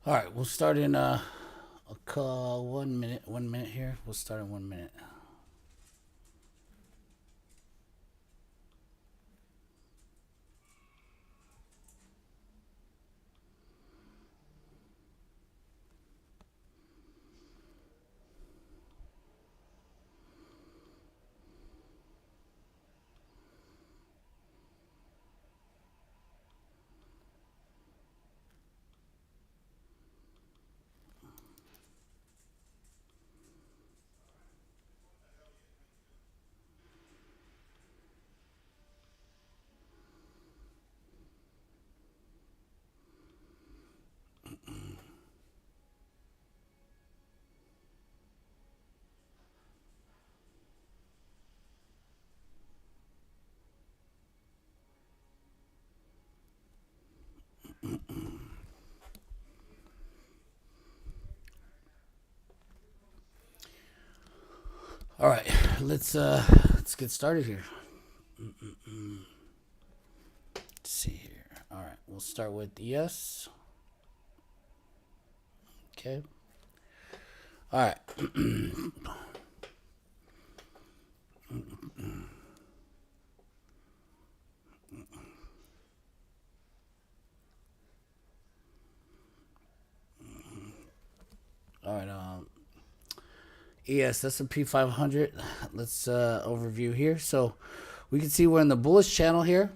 All right, we'll start in a call 1 minute. 1 minute here. We'll start in 1 minute. All right, let's get started here. Let's see here. All right, we'll start with yes. Okay. All right. All right. ES S&P 500. Let's overview here. So we can see we're in the bullish channel here,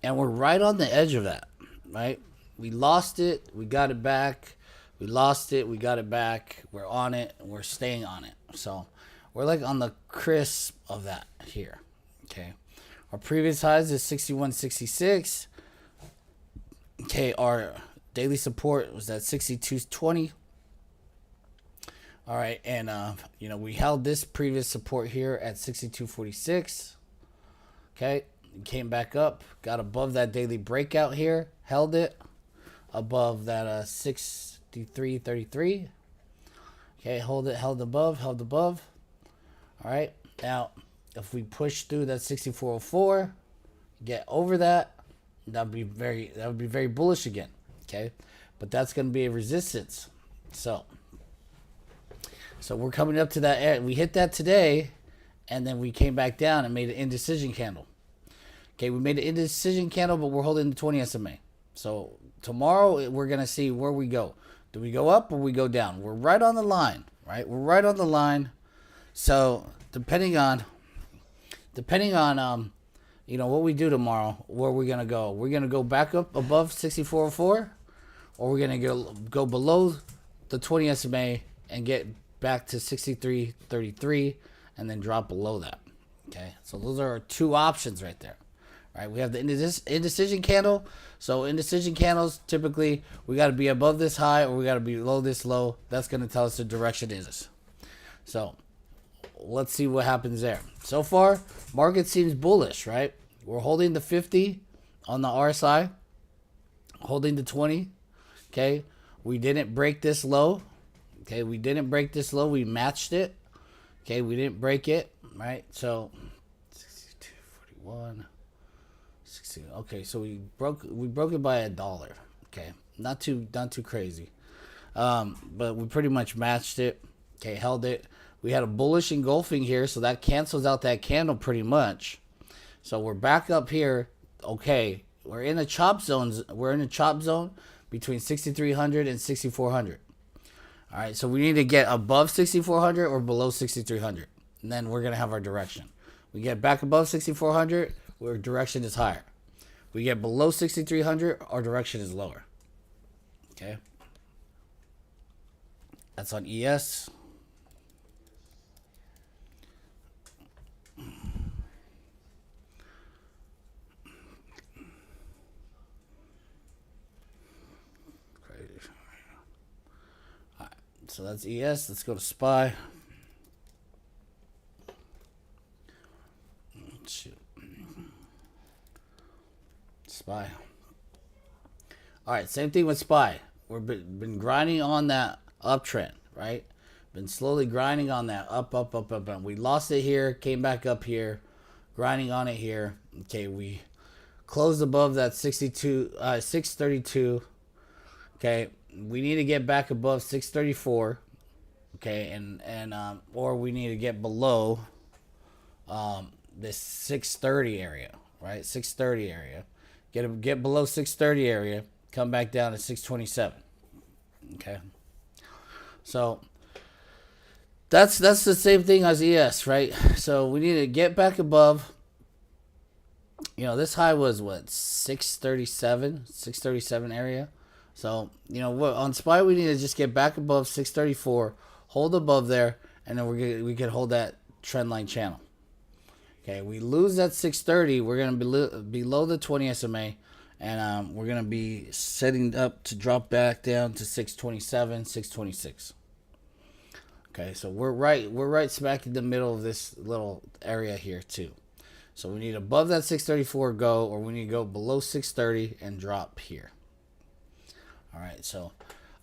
and we're right on the edge of that. Right. We lost it. We got it back. We lost it. We got it back. We're on it. And we're staying on it. So we're like on the crisp of that here. Okay. Our previous highs is 61.66. Okay. Our daily support was at 62.20. All right, and we held this previous support here at 62.46. Okay, came back up, got above that daily breakout here, held it above that 63.33. Okay, hold it, held above. All right, now if we push through that 64.04, get over that, that would be very bullish again. Okay, but that's going to be a resistance. So we're coming up to that area. We hit that today, and then we came back down and made an indecision candle. Okay, we made an indecision candle, but we're holding the 20 SMA. So tomorrow we're going to see where we go. Do we go up or we go down? We're right on the line, right? We're right on the line. So depending on what we do tomorrow, where we're going to go. We're going to go back up above 64.04, or we're going to go below the 20 SMA and get back to 63.33 and then drop below that. Okay, so those are our two options right there. All right, we have the indecision candle. So indecision candles, typically we got to be above this high or we got to be below this low. That's going to tell us the direction is. So let's see what happens there. So far, market seems bullish, right? We're holding the 50 on the RSI, holding the 20. Okay, we didn't break this low. Okay, we didn't break this low. We matched it. Okay, we didn't break it, right? So 62.41, 60. Okay, so we broke it by $1. Okay, not too crazy, but we pretty much matched it. Okay, held it. We had a bullish engulfing here, so that cancels out that candle pretty much. So we're back up here. Okay, we're in a chop zone. We're in a chop zone between 6,300 and 6,400. All right, so we need to get above 6,400 or below 6,300, and then we're going to have our direction. We get back above 6,400, our direction is higher. We get below 6,300, our direction is lower. Okay? That's on ES. So that's ES. Let's go to SPY. Shoot. SPY. All right, same thing with SPY. We've been grinding on that uptrend, right? Been slowly grinding on that up. We lost it here, came back up here, grinding on it here. Okay, we closed above that 632. Okay, we need to get back above 634. Okay, and or we need to get below this 630 area, right? 630 area. Get below 630 area. Come back down to 627. Okay. So that's the same thing as ES, right? So we need to get back above. This high was what, 637 area. So on SPY we need to just get back above 634, hold above there, and then we can hold that trend line channel. Okay, we lose that 630, we're gonna be below the 20 SMA, and we're gonna be setting up to drop back down to 627, 626. Okay, so we're right smack in the middle of this little area here too. So we need above that 634 go, or we need to go below 630 and drop here. All right, so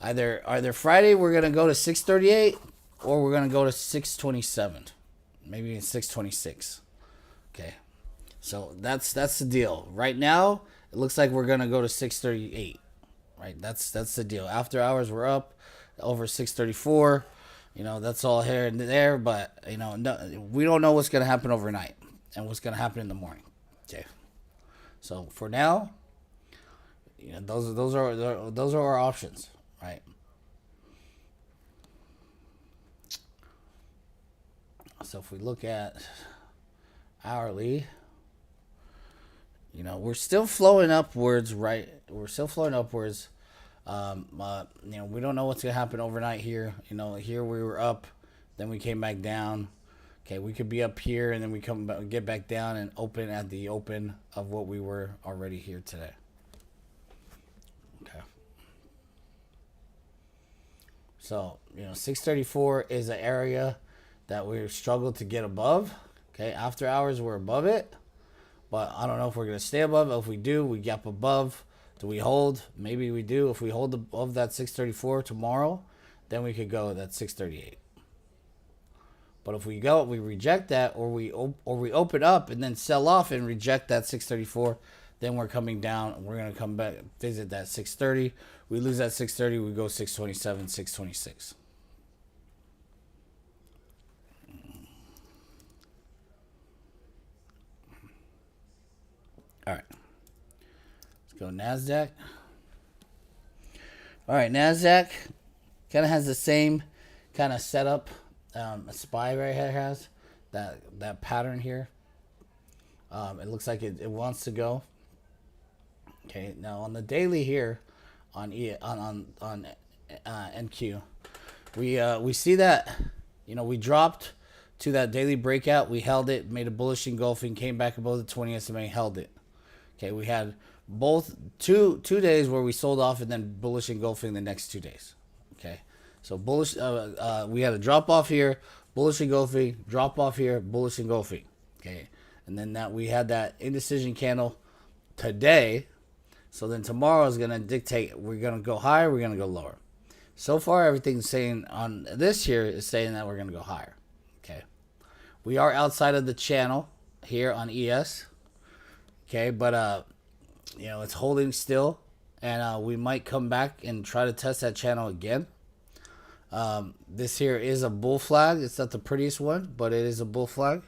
either Friday we're gonna go to 638, or we're gonna go to 627, maybe even 626. Okay, so that's the deal. Right now it looks like we're gonna go to 638. Right, that's the deal. After hours we're up over 634. That's all here and there, but no, we don't know what's gonna happen overnight and what's gonna happen in the morning. Okay, so for now, those are our options, right? So if we look at hourly, we're still flowing upwards, right? We're still flowing upwards. We don't know what's gonna happen overnight here. Here we were up, then we came back down. Okay, we could be up here and then we get back down and open at the open of what we were already here today. Okay. So 634 is an area that we struggled to get above. Okay, after hours we're above it, but I don't know if we're gonna stay above. If we do, we gap above. Do we hold? Maybe we do. If we hold above that 634 tomorrow, then we could go that 638. But if we reject that, or we open up and then sell off and reject that 634, then we're coming down. We're gonna come back, visit that 630. We lose that 630, we go 627, 626. All right. Go NASDAQ. All right, NASDAQ kind of has the same kind of setup SPY right here has. That pattern here. It looks like it wants to go. Okay, now on the daily here, on NQ, we see that we dropped to that daily breakout. We held it, made a bullish engulfing, came back above the 20 SMA, held it. Okay, we had both two days where we sold off and then bullish engulfing the next 2 days. Okay, so bullish. We had a drop off here, bullish engulfing, drop off here, bullish engulfing. Okay, and then we had that indecision candle today. So then tomorrow is gonna dictate. We're gonna go higher, we're gonna go lower. So far, everything's saying on this here is saying that we're gonna go higher. Okay, we are outside of the channel here on ES. Okay, but it's holding still, and we might come back and try to test that channel again. This here is a bull flag. It's not the prettiest one, but it is a bull flag.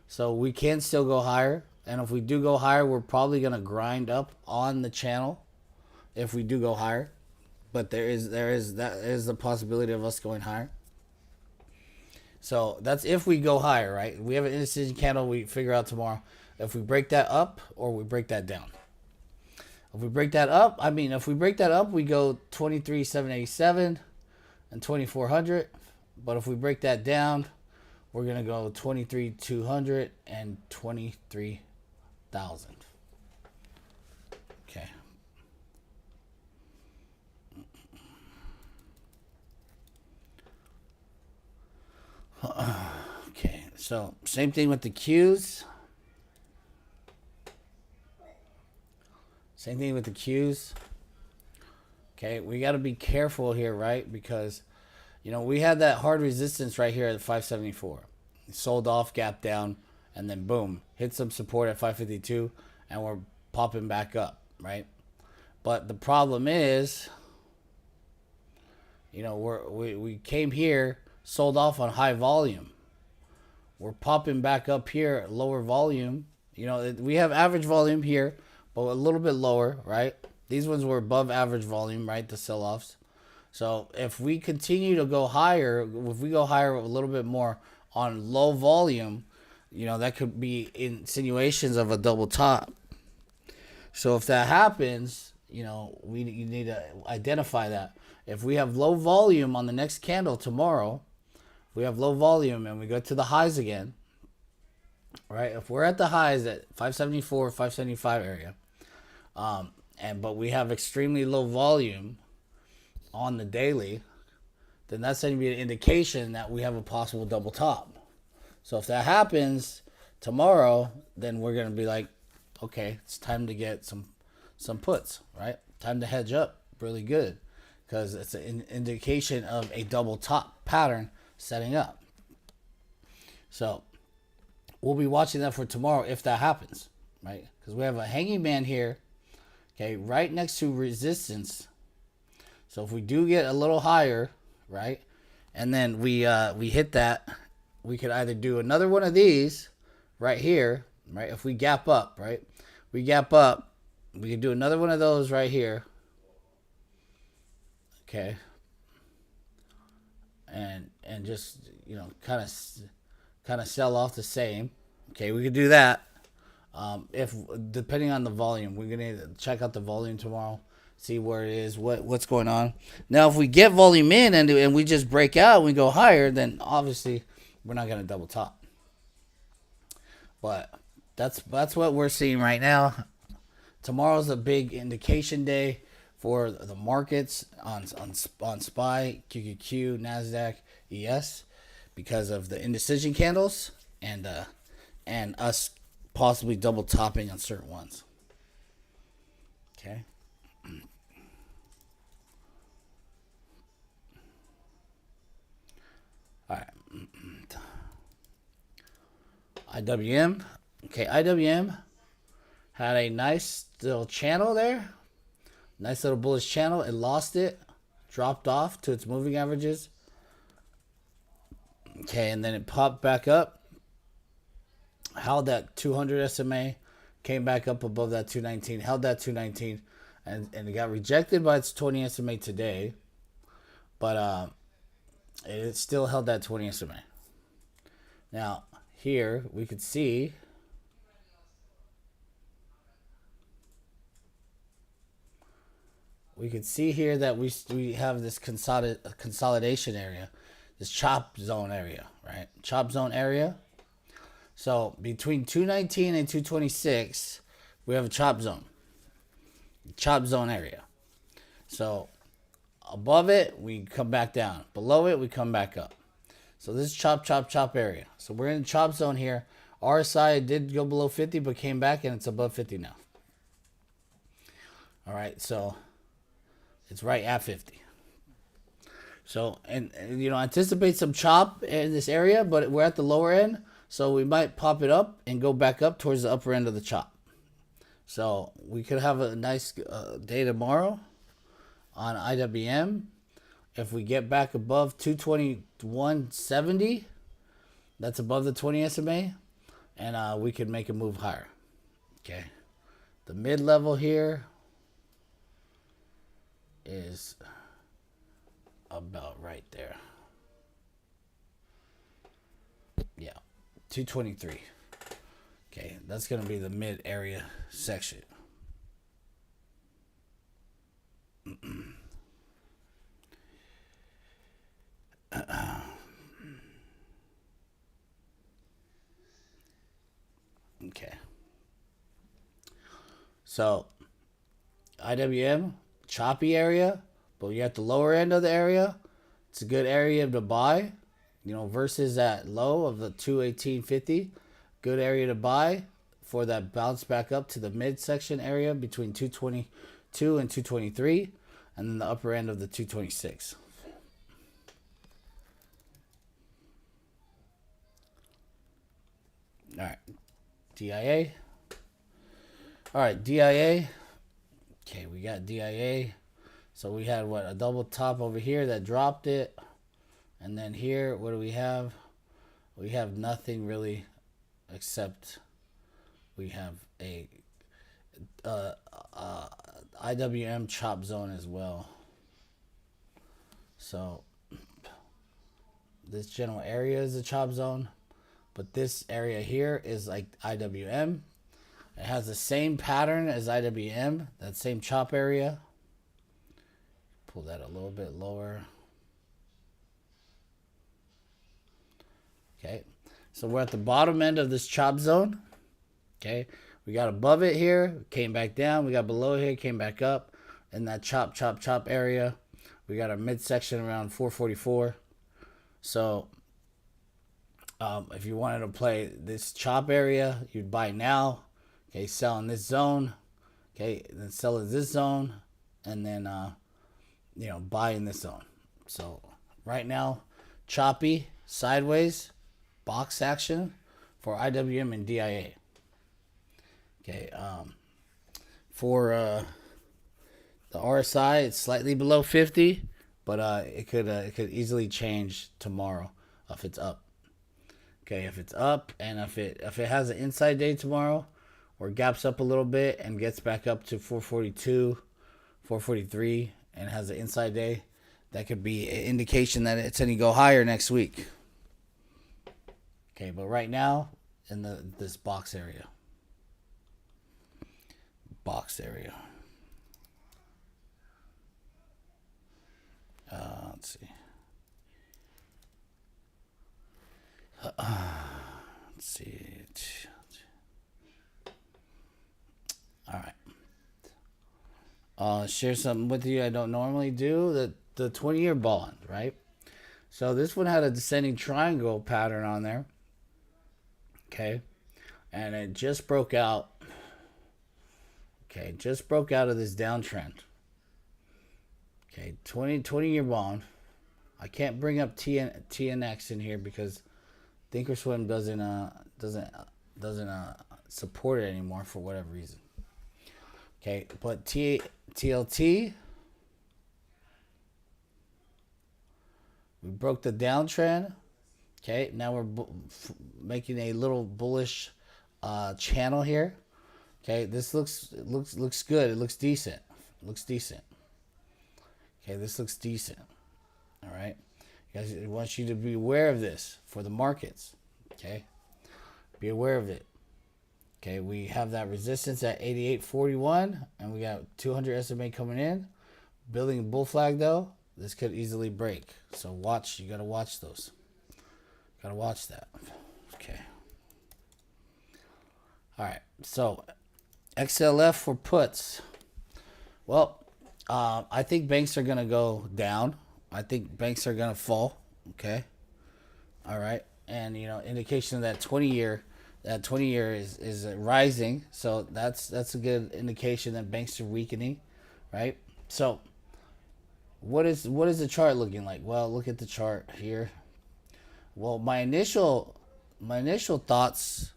So we can still go higher, and if we do go higher, we're probably gonna grind up on the channel. If we do go higher, but there is the possibility of us going higher. So that's if we go higher, right? We have an indecision candle. We figure out tomorrow if we break that up or we break that down. If we break that up, we go 23,787 and 2,400. But if we break that down, we're going to go 23,200 and 23,000. Okay. Okay, so same thing with the Qs. Same thing with the Qs. Okay, we got to be careful here, right? Because, we had that hard resistance right here at 574. Sold off, gap down, and then boom, hit some support at 552, and we're popping back up, right? But the problem is, You know, we came here, sold off on high volume. We're popping back up here at lower volume. You know, we have average volume here, but a little bit lower, right? These ones were above average volume, right? The sell-offs. So if we continue to go higher, if we go higher a little bit more on low volume, you know, that could be insinuations of a double top. So if that happens, you know, you need to identify that. If we have low volume on the next candle tomorrow, we have low volume and we go to the highs again, right? If we're at the highs at 574, 575 area, but we have extremely low volume on the daily, then that's going to be an indication that we have a possible double top. So if that happens tomorrow, then we're going to be like, okay, it's time to get some puts, right? Time to hedge up really good because it's an indication of a double top pattern setting up. So we'll be watching that for tomorrow if that happens, right? Because we have a hanging man here, okay, right next to resistance. So if we do get a little higher, right, and then we hit that, we could either do another one of these right here, right? If we gap up, right, we gap up, we could do another one of those right here, okay, and just, you know, kind of sell off the same, okay. We could do that. If depending on the volume, we're gonna check out the volume tomorrow. See where it is, what's going on. Now, if we get volume in and we just break out and we go higher, then obviously we're not going to double top. But that's what we're seeing right now. Tomorrow's a big indication day for the markets on SPY, QQQ, NASDAQ, ES because of the indecision candles and us possibly double topping on certain ones. Okay. All right. IWM. Okay, IWM had a nice little channel there. Nice little bullish channel. It lost it. Dropped off to its moving averages. Okay, and then it popped back up. Held that 200 SMA. Came back up above that 219. Held that 219. And it got rejected by its 20 SMA today. But it still held that 20 SMA. Now, here we could see here that we have this consolidation area, this chop zone area, right? Chop zone area. So between 219 and 226, we have a chop zone area. So above it, we come back down. Below it, we come back up. So this is chop area. So we're in the chop zone here. RSI did go below 50, but came back, and it's above 50 now. All right, so it's right at 50. So, and you know, anticipate some chop in this area, but we're at the lower end, so we might pop it up and go back up towards the upper end of the chop. So we could have a nice day tomorrow on IWM. If we get back above 221.70, that's above the 20 SMA, and we could make a move higher. Okay, the mid level here is about right there. Yeah, 223. Okay, that's going to be the mid area section. Okay. So, IWM, choppy area, but you're at the lower end of the area. It's a good area to buy, you know, versus that low of the 218.50. Good area to buy for that bounce back up to the midsection area between 222 and 223, and then the upper end of the 226. All right, DIA. All right, DIA. Okay, we got DIA. So we had what, a double top over here that dropped it, and then here, what do we have? We have nothing really, except we have a IWM chop zone as well. So this general area is a chop zone, but this area here is like IWM. It has the same pattern as IWM, that same chop area. Pull that a little bit lower. Okay, so we're at the bottom end of this chop zone. Okay, we got above it here, came back down. We got below here, came back up. In that chop area, we got our midsection around 444. So if you wanted to play this chop area, you'd buy now. Okay, sell in this zone. Okay, then sell in this zone, and then buy in this zone. So right now, choppy sideways box action for IWM and DIA. Okay, for the RSI, it's slightly below 50, but it could easily change tomorrow if it's up. Okay, if it's up, and if it has an inside day tomorrow, or gaps up a little bit and gets back up to 442, 443, and has an inside day, that could be an indication that it's going to go higher next week. Okay, but right now, in this box area. Let's see. Let's see. All right. Share something with you I don't normally do. The 20-year bond, right? So this one had a descending triangle pattern on there. Okay. And it just broke out. Okay, just broke out of this downtrend. Okay, 20-year bond. I can't bring up TNX in here because Thinkorswim doesn't support it anymore for whatever reason. Okay, but TLT, we broke the downtrend. Okay, now we're making a little bullish channel here. Okay, this looks good. It looks decent. Okay, this looks decent. All right, guys, I want you to be aware of this for the markets. Okay, be aware of it. Okay, we have that resistance at 88.41, and we got 200 SMA coming in. Building a bull flag though, this could easily break. So watch. You gotta watch those. Gotta watch that. Okay. All right. So XLF for puts. Well, I think banks are going to go down. I think banks are going to fall. Okay. All right. And, indication of that 20-year is rising. So that's a good indication that banks are weakening. Right. So what is the chart looking like? Well, look at the chart here. Well, my initial thoughts,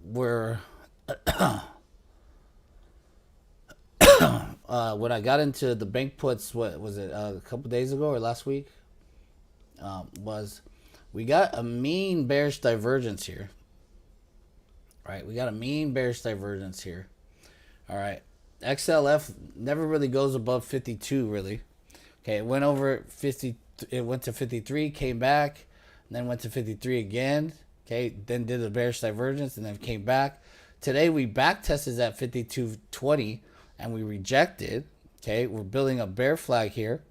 were when I got into the bank puts, what was it, a couple days ago or last week, was we got a mean bearish divergence here. Right, we got a mean bearish divergence here. All right, XLF never really goes above 52 really. Okay, it went over 50, it went to 53, came back, and then went to 53 again. Okay, then did a bearish divergence and then came back. Today we back tested at 52.20 and we rejected. Okay, we're building a bear flag here.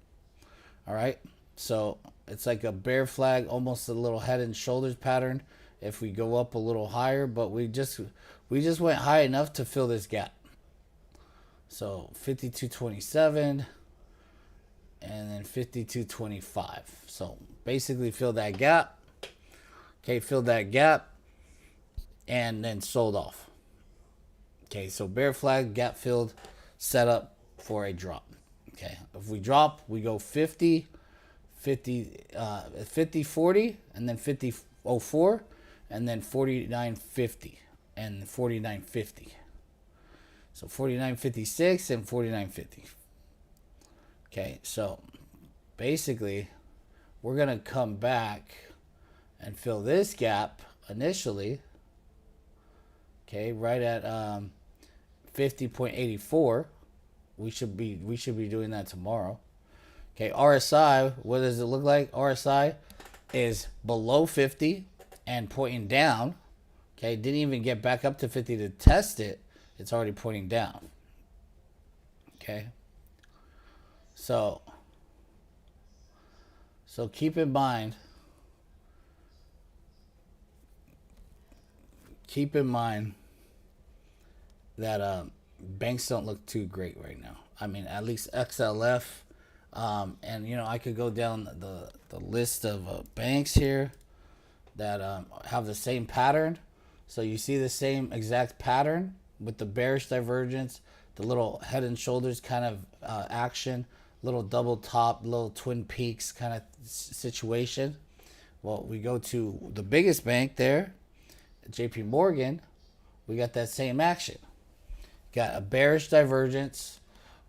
All right, so it's like a bear flag, almost a little head and shoulders pattern if we go up a little higher, but we just went high enough to fill this gap. So 52.27 and then 52.25. So basically fill that gap. Okay, filled that gap and then sold off. Okay, so bear flag, gap filled, set up for a drop. Okay, if we drop, we go 50, 40, and then 50.04, and then 49.50 and 49.50. So 49.56 and 49.50. Okay, so basically we're going to come back and fill this gap initially. Okay, right at 50.84. We should be doing that tomorrow. Okay, RSI, what does it look like? RSI is below 50 and pointing down. Okay, didn't even get back up to 50 to test it. It's already pointing down. Okay. So keep in mind that banks don't look too great right now. I mean, at least XLF. And I could go down the list of banks here that have the same pattern. So you see the same exact pattern with the bearish divergence, the little head and shoulders kind of action, little double top, little twin peaks kind of situation. Well, we go to the biggest bank there, JP Morgan. We got that same action. Got a bearish divergence.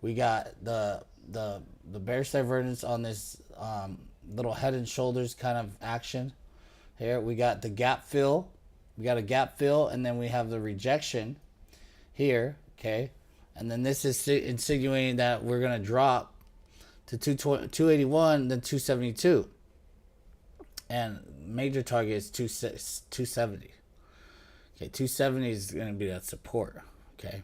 We got the bearish divergence on this little head and shoulders kind of action. Here we got the gap fill. We got a gap fill, and then we have the rejection here. Okay, and then this is insinuating that we're gonna drop to 281, then 272, and major target is 270. Okay, 270 is gonna be that support. Okay.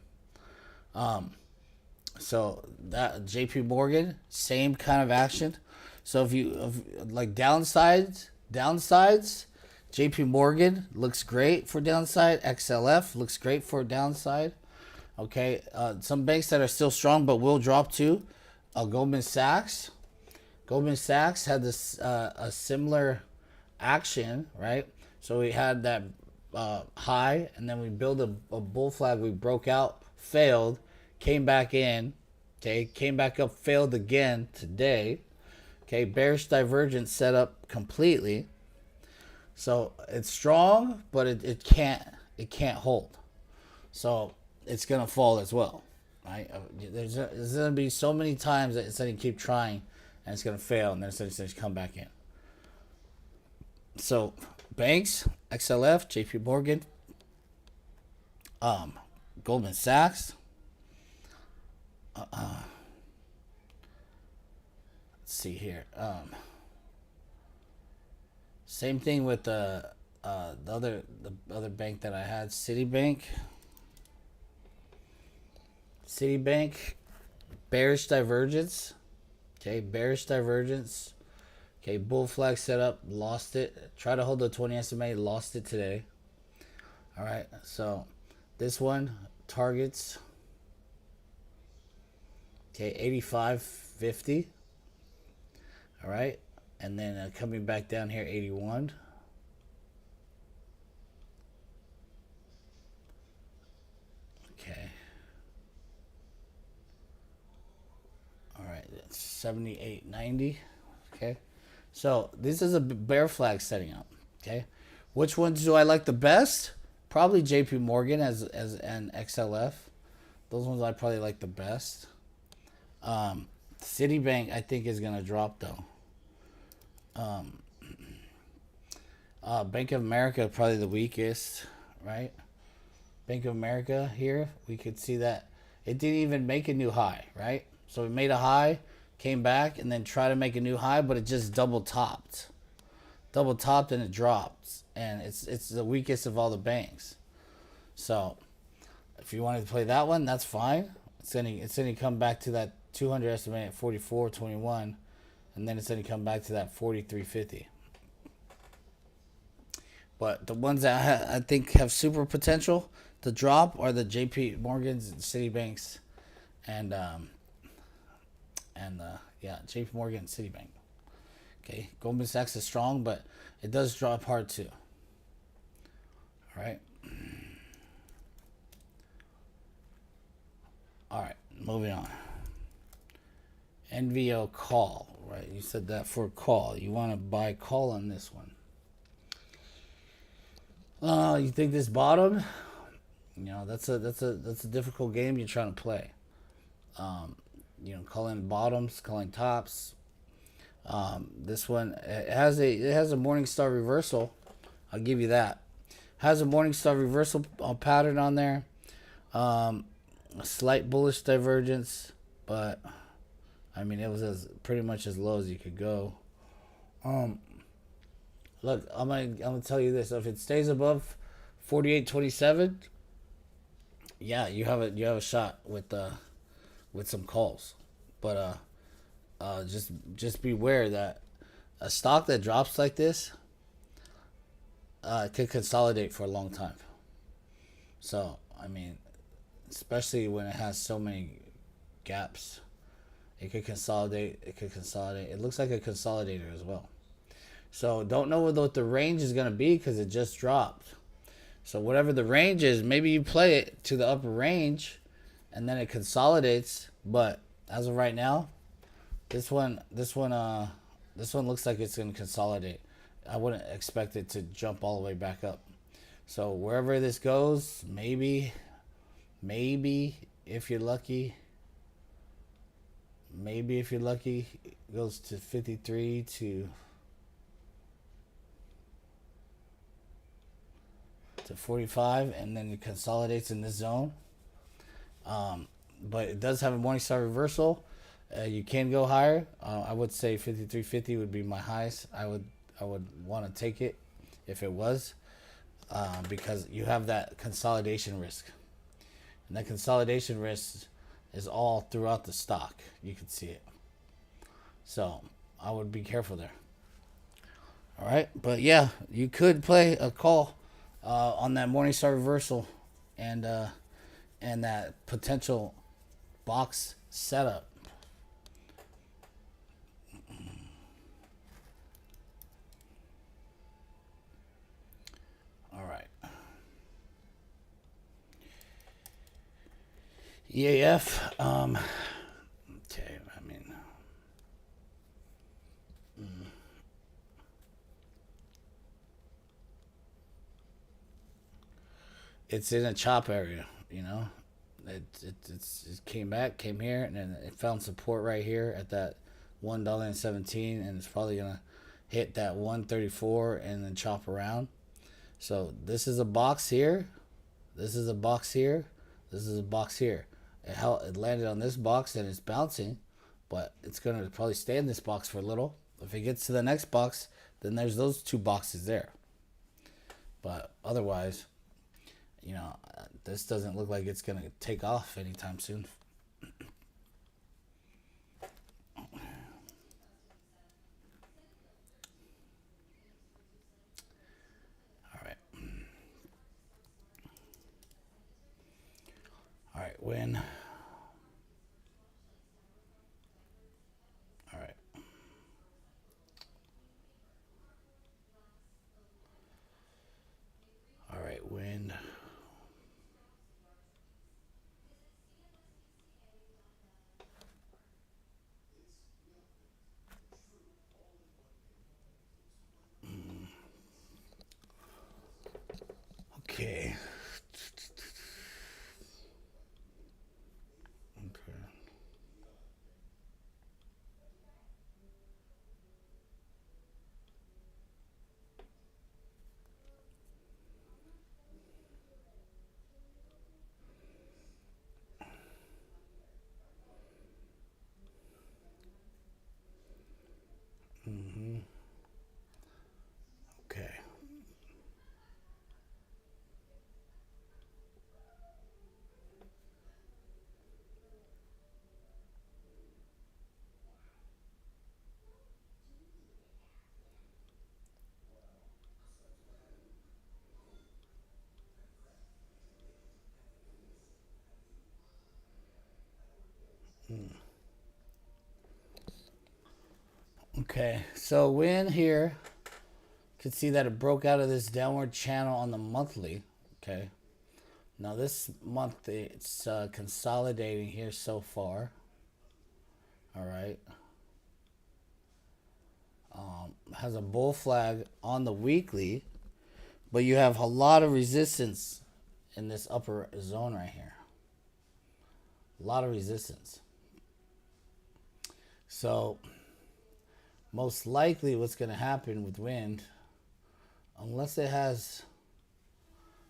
So that JP Morgan, same kind of action. So if like downsides, JP Morgan looks great for downside. XLF looks great for downside. Okay, some banks that are still strong but will drop too. Goldman Sachs. Goldman Sachs had this a similar action, right? So we had that high, and then we built a bull flag. We broke out, failed, came back in. Okay, came back up, failed again today. Okay, bearish divergence set up completely. So it's strong, but it can't hold. So it's gonna fall as well, right? There's gonna be so many times that it's gonna keep trying, and it's gonna fail, and then it's gonna come back in. So banks, XLF, JP Morgan, Goldman Sachs. Let's see here. Same thing with the other bank that I had, Citibank. Bearish divergence. Okay, bearish divergence. Okay, bull flag set up, lost it. Try to hold the 20 SMA, lost it today. All right, so this one targets. Okay, 85.50. All right, and then coming back down here, 81. Okay. All right, that's 78.90. Okay, so this is a bear flag setting up. Okay, which ones do I like the best? Probably JP Morgan as and XLF. Those ones I probably like the best. Citibank I think is gonna drop though. Bank of America probably the weakest, right? Bank of America here, we could see that it didn't even make a new high, right? So it made a high, came back, and then tried to make a new high, but it just double topped and it dropped, and it's the weakest of all the banks. So if you wanted to play that one, that's fine. It's gonna come back to that 200 estimate at 44.21, and then it's gonna come back to that 43.50. But the ones that I think have super potential to drop are the JP Morgans and Citibanks, and JP Morgan and Citibank. Okay, Goldman Sachs is strong, but it does drop hard too. All right. All right, moving on. NVO call, right? You said that for call. You want to buy call on this one. You think this bottom? That's a difficult game you're trying to play. Calling bottoms, calling tops. This one it has a Morningstar reversal. I'll give you that. Has a Morningstar reversal pattern on there. A slight bullish divergence, but I mean it was as pretty much as low as you could go. Um, Look, I'm gonna tell you this: if it stays above 48.27, yeah, you have a shot with some calls, but just beware that a stock that drops like this could consolidate for a long time. So I mean, especially when it has so many gaps, it could consolidate. It could consolidate. It looks like a consolidator as well. So don't know what the range is gonna be because it just dropped. So whatever the range is, maybe you play it to the upper range, and then it consolidates. But as of right now, this one looks like it's gonna consolidate. I wouldn't expect it to jump all the way back up. So wherever this goes, maybe if you're lucky, it goes to 53 to 45, and then it consolidates in this zone. But it does have a Morningstar reversal. You can go higher. I would say 53.50 would be my highest. I would want to take it if it was, because you have that consolidation risk, and that consolidation risk is all throughout the stock. You can see it. So I would be careful there. All right, but yeah, you could play a call on that Morningstar reversal, and that potential box setup. All right, EAF. Okay, I mean, it's in a chop area. It came here, and then it found support right here at that $1.17, and it's probably gonna hit that 134 and then chop around. So this is a box here. This is a box here. This is a box here. It landed on this box and it's bouncing, but it's gonna probably stay in this box for a little. If it gets to the next box, then there's those two boxes there. But otherwise, this doesn't look like it's gonna take off anytime soon. All right, all right, win. All right, all right, win. Okay. Okay. Okay. Okay. So win here. You can see that it broke out of this downward channel on the monthly. Okay. Now this month it's consolidating here so far. All right. Has a bull flag on the weekly, but you have a lot of resistance in this upper zone right here. A lot of resistance. So most likely what's going to happen with wind, unless it has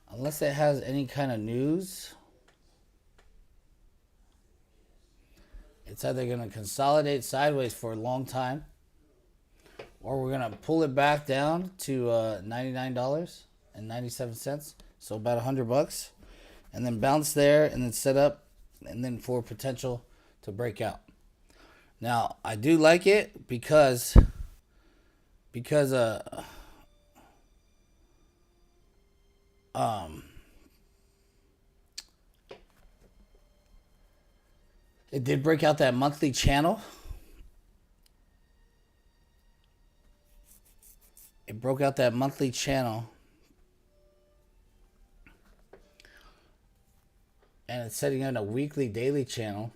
any kind of news, it's either going to consolidate sideways for a long time, or we're going to pull it back down to $99.97, so about $100, and then bounce there and then set up, and then for potential to break out. Now, I do like it because it did break out that monthly channel. It broke out that monthly channel. And it's setting in a weekly, daily channel.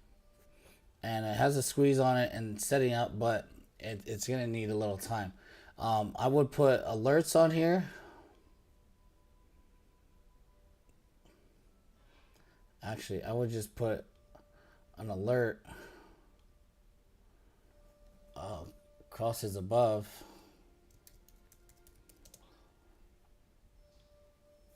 And it has a squeeze on it and setting up, but it's going to need a little time. I would put alerts on here. Actually, I would just put an alert crosses above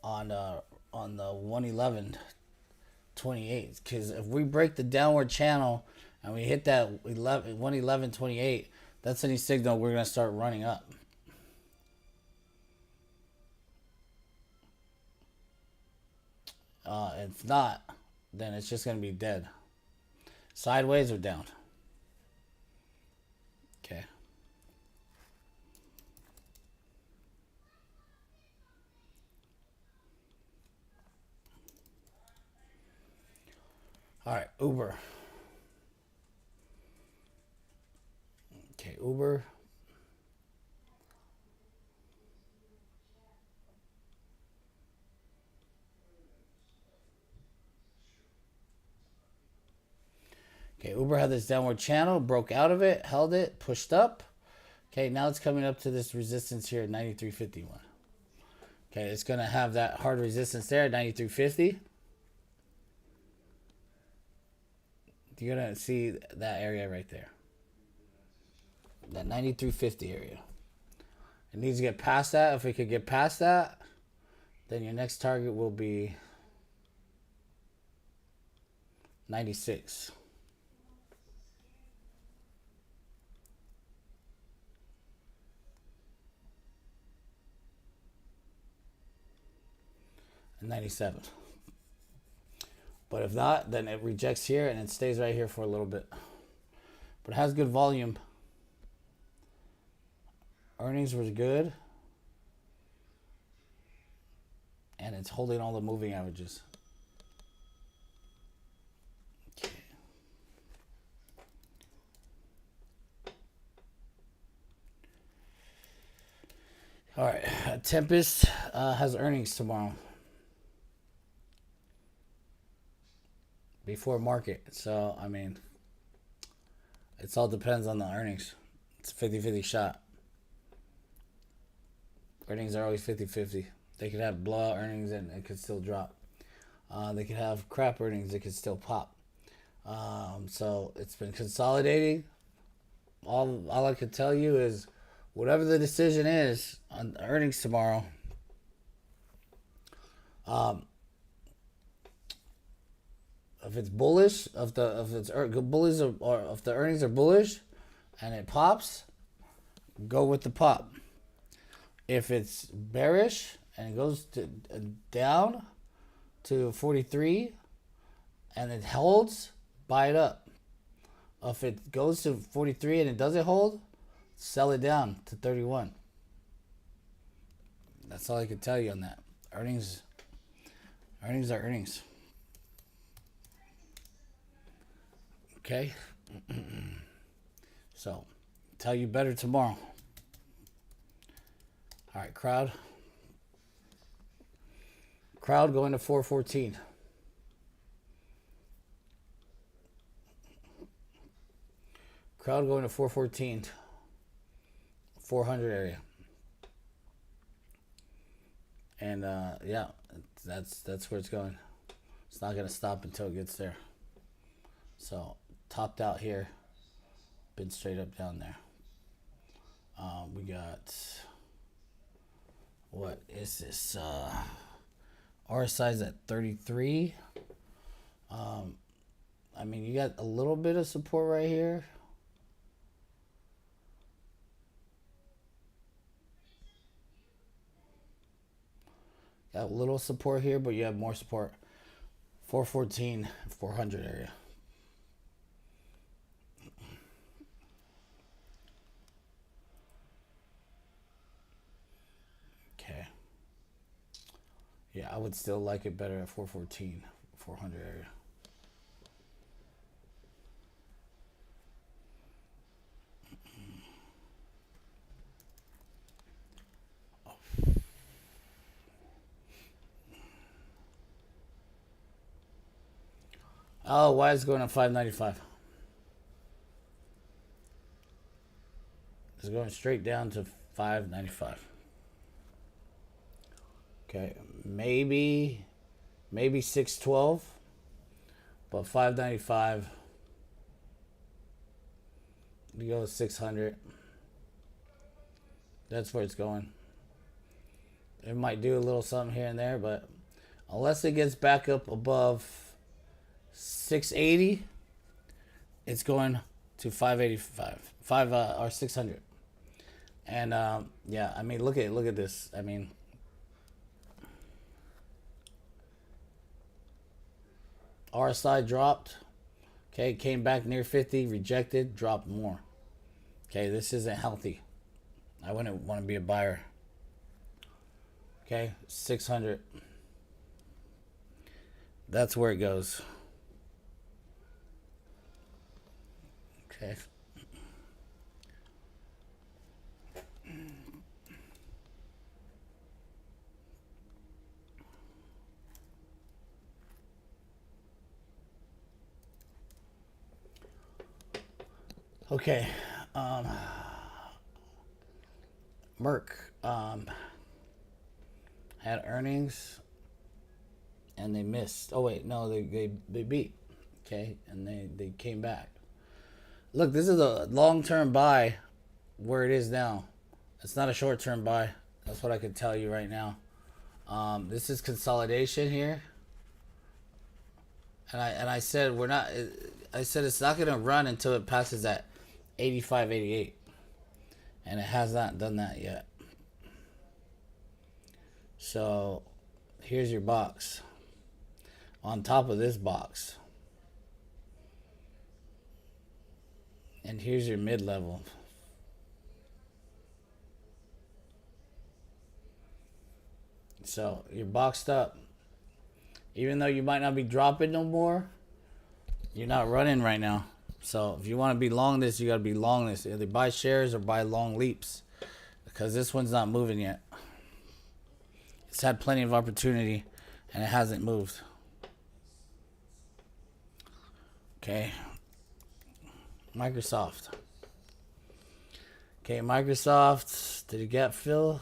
on the 111.28, because if we break the downward channel and we hit that 111.28, that's any signal we're going to start running up. If not, then it's just going to be dead. Sideways or down. Okay. All right, Uber. Okay, Uber. Okay, Uber had this downward channel, broke out of it, held it, pushed up. Okay, now it's coming up to this resistance here at 93.51. Okay, it's going to have that hard resistance there at 93.50. You're going to see that area right there. That 93.50 area. It needs to get past that. If it could get past that, then your next target will be 96. And 97. But if not, then it rejects here and it stays right here for a little bit. But it has good volume. Earnings was good. And it's holding all the moving averages. Okay. All right. Tempest has earnings tomorrow. Before market. So, I mean, it all depends on the earnings. It's a 50-50 shot. Earnings are always 50-50. They could have blowout earnings and it could still drop. They could have crap earnings. It could still pop. So, it's been consolidating. All I can tell you is whatever the decision is on earnings tomorrow, if it's bullish, if the earnings are bullish, and it pops, go with the pop. If it's bearish and it goes down to 43, and it holds, buy it up. If it goes to 43 and it doesn't hold, sell it down to 31. That's all I can tell you on that. Earnings are earnings. Okay? So, tell you better tomorrow. All right, crowd. Crowd going to 414. Crowd going to 414. 400 area. And, yeah, That's where it's going. It's not gonna stop until it gets there. So topped out here, been straight up down there. We got, what is this? RSI's at 33. I mean, you got a little bit of support right here. Got a little support here, but you have more support. 414, 400 area. Okay. Yeah, I would still like it better at 414, 400 area. Oh, why is it going at 595? It's going straight down to 595. Okay, maybe 612, but 595. You go with 600. That's where it's going. It might do a little something here and there, but unless it gets back up above 680, it's going to 585, or 600. And yeah, I mean, look at this. I mean, RSI dropped. Okay, came back near 50, rejected, dropped more. Okay, this isn't healthy. I wouldn't want to be a buyer. Okay, 600. That's where it goes. Okay. Okay. Merck had earnings and they missed. Oh wait, no, they beat. Okay, and they came back. Look, this is a long-term buy where it is now. It's not a short-term buy. That's what I can tell you right now. This is consolidation here. And I said we're not. I said it's not going to run until it passes that 85, 88, and it has not done that yet. So here's your box. On top of this box, and here's your mid-level. So you're boxed up. Even though you might not be dropping no more, you're not running right now. So if you want to be long this, you got to be long this. Either buy shares or buy long leaps, because this one's not moving yet. It's had plenty of opportunity and it hasn't moved. Okay. Microsoft. Okay, Microsoft. Did it get fill?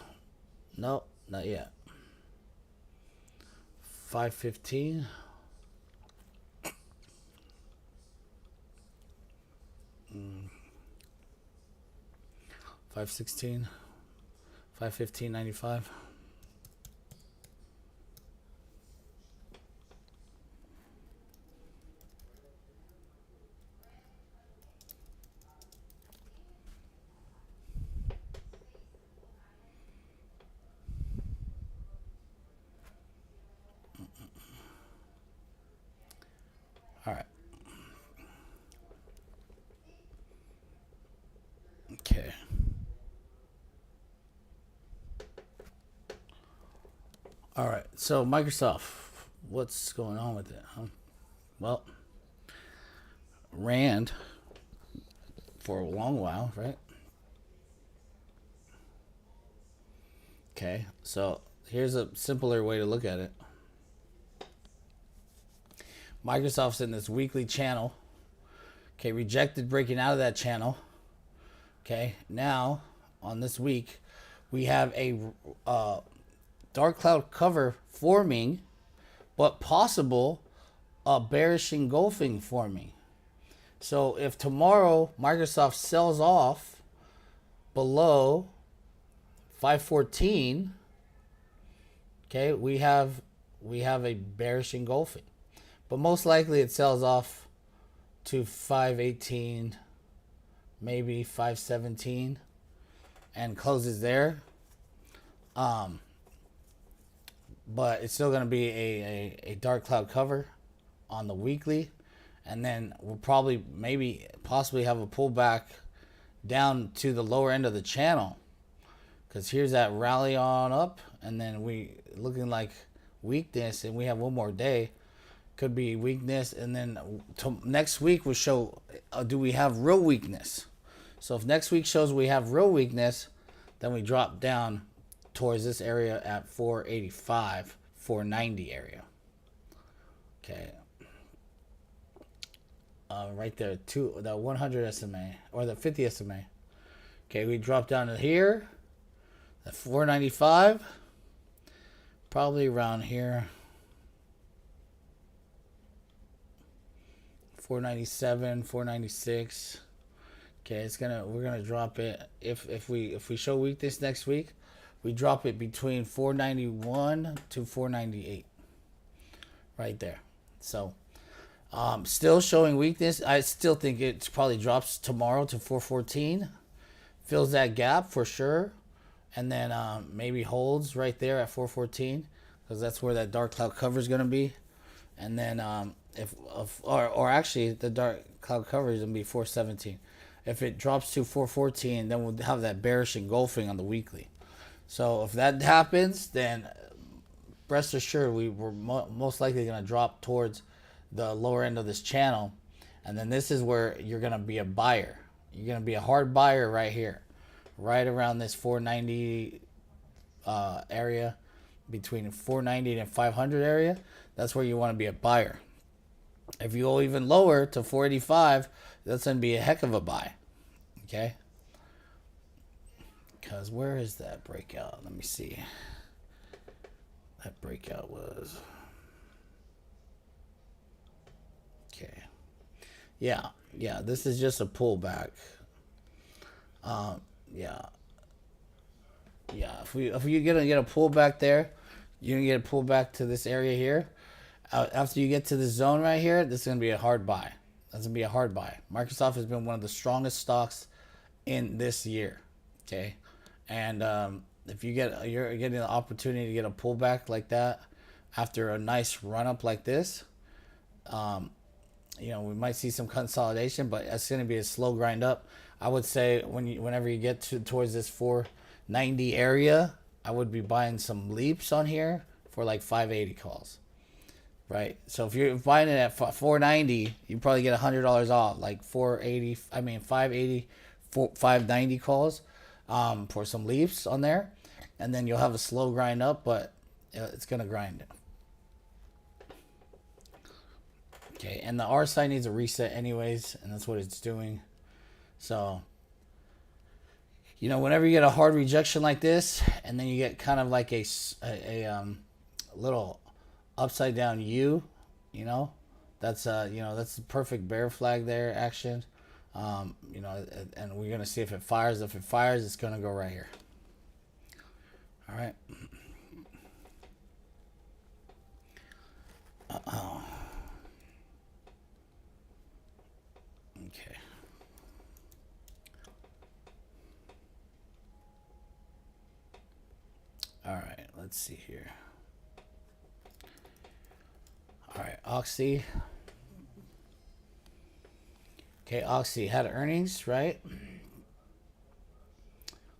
Nope, not yet. 515. 516. 515.95. All right. Okay. All right. So Microsoft, what's going on with it? Well, ran for a long while, right? Okay. So here's a simpler way to look at it. Microsoft's in this weekly channel. Okay, rejected, breaking out of that channel. Okay, now on this week, we have a dark cloud cover forming but possible bearish engulfing forming. So if tomorrow Microsoft sells off below 514, okay, we have a bearish engulfing. But most likely it sells off to 518, maybe 517, and closes there. But it's still going to be a dark cloud cover on the weekly. And then we'll probably, maybe, possibly have a pullback down to the lower end of the channel. Because here's that rally on up. And then we looking like weakness. And we have one more day. Could be weakness. And then next week will show, do we have real weakness? So if next week shows we have real weakness, then we drop down towards this area at 485, 490 area. Okay. Right there, the 100 SMA or the 50 SMA. Okay, we drop down to here, at 495, probably around here, 497, 496. Okay, we're gonna drop it if we show weakness next week, we drop it between 491 to 498, right there. So. Still showing weakness. I still think it probably drops tomorrow to 414. Fills that gap for sure. And then maybe holds right there at 414. Because that's where that dark cloud cover is going to be. And then or actually the dark cloud cover is going to be 417. If it drops to 414, then we'll have that bearish engulfing on the weekly. So if that happens, then rest assured we're most likely going to drop towards the lower end of this channel, and then this is where you're going to be a buyer. You're going to be a hard buyer right here, right around this 490 area, between 490 and 500 area. That's where you want to be a buyer. If you go even lower to 485, that's going to be a heck of a buy. Okay, because where is that breakout? Let me see. That breakout was, okay. Yeah. This is just a pullback. Yeah. If you're gonna get a pullback there, you're gonna get a pullback to this area here. After you get to this zone right here, this is gonna be a hard buy. That's gonna be a hard buy. Microsoft has been one of the strongest stocks in this year. Okay, and if you're getting the opportunity to get a pullback like that after a nice run up like this, we might see some consolidation, but it's going to be a slow grind up. I would say whenever you get towards this 490 area, I would be buying some leaps on here for like 580 calls, right? So if you're buying it at 490, you probably get $100 off, like 580, 590 calls for some leaps on there, and then you'll have a slow grind up, but it's going to grind it. Okay, and the RSI needs a reset anyways, and that's what it's doing. So, whenever you get a hard rejection like this, and then you get kind of like a little upside down U, that's that's the perfect bear flag there action. And we're gonna see if it fires. If it fires, it's gonna go right here. All right. Okay. All right, let's see here. All right, Oxy. Okay, Oxy had earnings, right?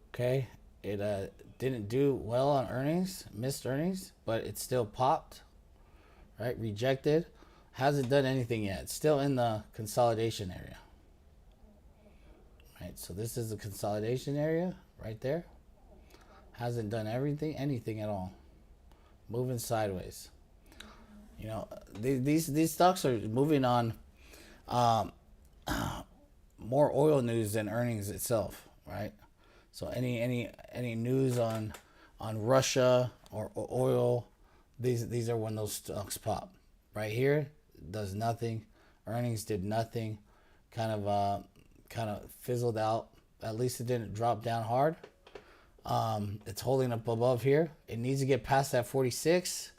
Okay, it didn't do well on earnings, missed earnings, but it still popped, right? Rejected. Hasn't done anything yet. It's still in the consolidation area. Right, so this is the consolidation area right there. Hasn't done anything at all. Moving sideways. These stocks are moving on more oil news than earnings itself, right? So any news on Russia or oil, These are when those stocks pop. Right here does nothing. Earnings did nothing. Kind of fizzled out. At least it didn't drop down hard. It's holding up above here. It needs to get past that 46.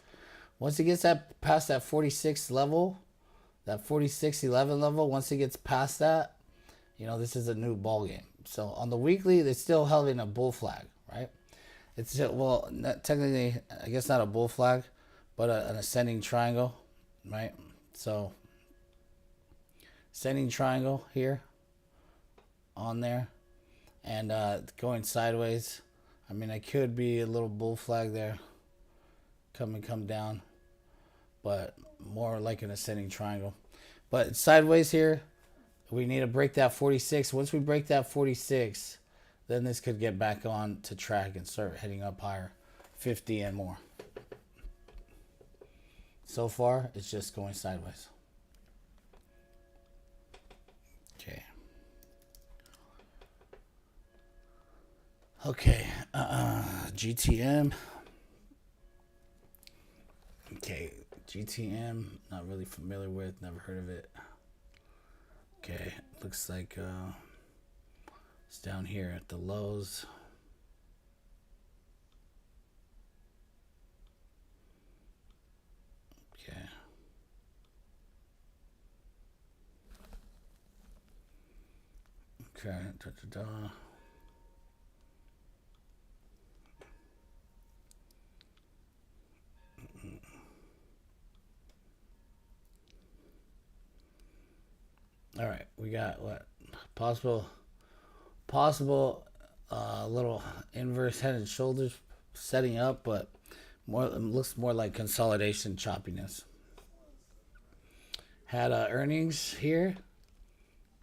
Once it gets past that 46 level, that 46.11 level, once it gets past that, this is a new ball game. So on the weekly, it's still held in a bull flag, right? It's still, well, technically, I guess not a bull flag, but an ascending triangle, right? So ascending triangle here on there, and going sideways. I mean, I could be a little bull flag there, come down, but more like an ascending triangle. But sideways here, we need to break that 46. Once we break that 46, then this could get back on to track and start heading up higher, 50 and more. So far, it's just going sideways. Okay. Okay, GTM. Okay, GTM, not really familiar with, never heard of it. Okay, looks like it's down here at the lows. Okay. Okay, All right, we got what possible little inverse head and shoulders setting up, but it looks more like consolidation choppiness. Had earnings here.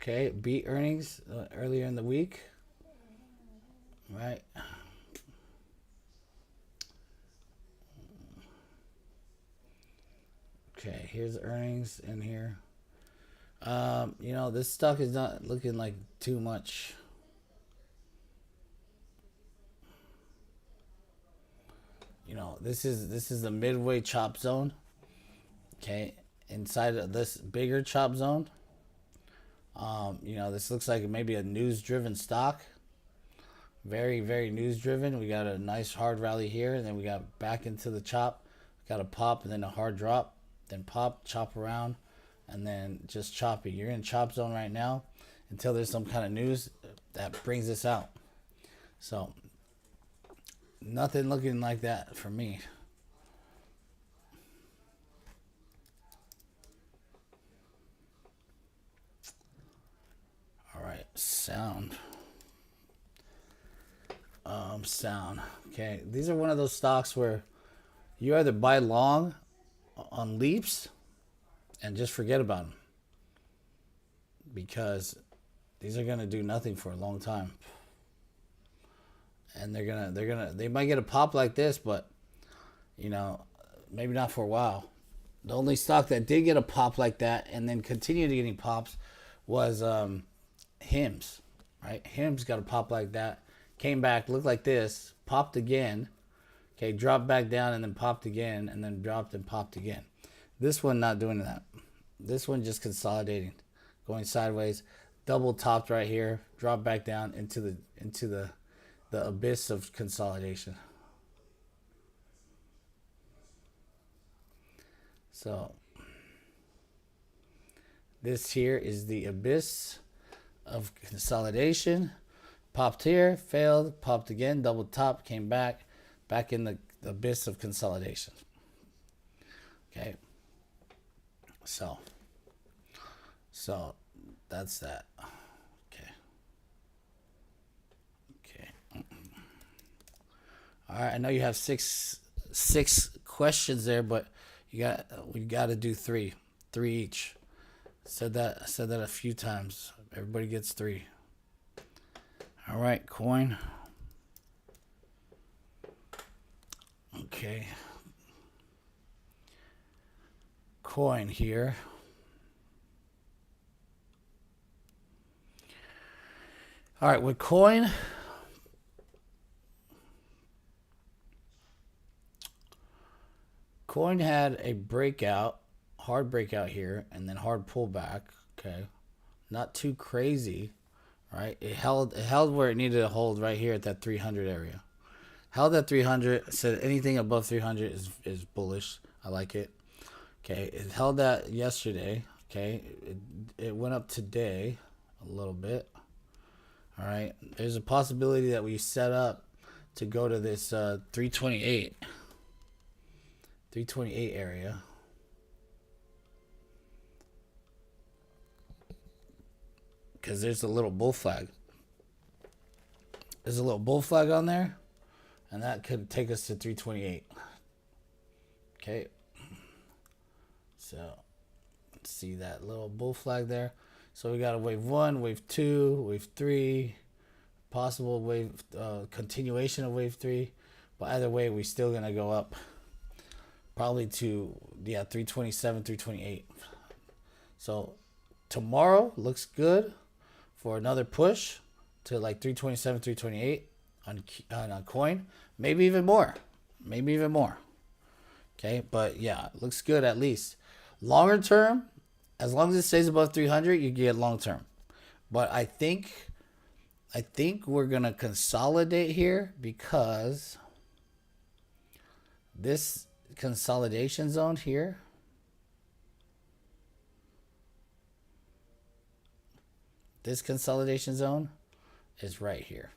Okay, beat earnings earlier in the week. Right. Okay, here's earnings in here. This stock is not looking like too much. This is the midway chop zone. Okay, inside of this bigger chop zone. This looks like maybe a news-driven stock. Very, very news-driven. We got a nice hard rally here, and then we got back into the chop. Got a pop and then a hard drop, then pop, chop around, and then just choppy. You're in chop zone right now until there's some kind of news that brings this out. So nothing looking like that for me. All right, sound. Okay, these are one of those stocks where you either buy long on leaps and just forget about them, because these are gonna do nothing for a long time, and they might get a pop like this, but maybe not for a while. The only stock that did get a pop like that and then continued getting pops was Hims, right? Hims got a pop like that, came back, looked like this, popped again, okay, dropped back down and then popped again, and then dropped and popped again. This one not doing that. This one just consolidating, going sideways, double topped right here, dropped back down into the abyss of consolidation. So this here is the abyss of consolidation. Popped here, failed, popped again, double top, came back in the abyss of consolidation. Okay. So that's that. Okay. All right, I know you have six questions there, but we got to do three each. I said that a few times. Everybody gets 3. All right, coin. Okay. Coin here. All right, with coin, Coin had a breakout, hard breakout here, and then hard pullback. Okay, not too crazy, right? It held where it needed to hold right here at that 300 area. Held at 300. Said anything above 300 is bullish. I like it. Okay, it held that yesterday. Okay, it went up today a little bit. All right, there's a possibility that we set up to go to this 328 area. Because there's a little bull flag. There's a little bull flag on there, and that could take us to 328. Okay. So, let's see that little bull flag there. So we got a wave 1, wave 2, wave 3, possible wave continuation of wave 3. But either way, we're still going to go up probably to 327, 328. So tomorrow looks good for another push to like 327, 328 on coin. Maybe even more. Okay, but yeah, it looks good at least. Longer term, as long as it stays above 300, you get long term. But I think we're going to consolidate here because this consolidation zone here, this consolidation zone is right here.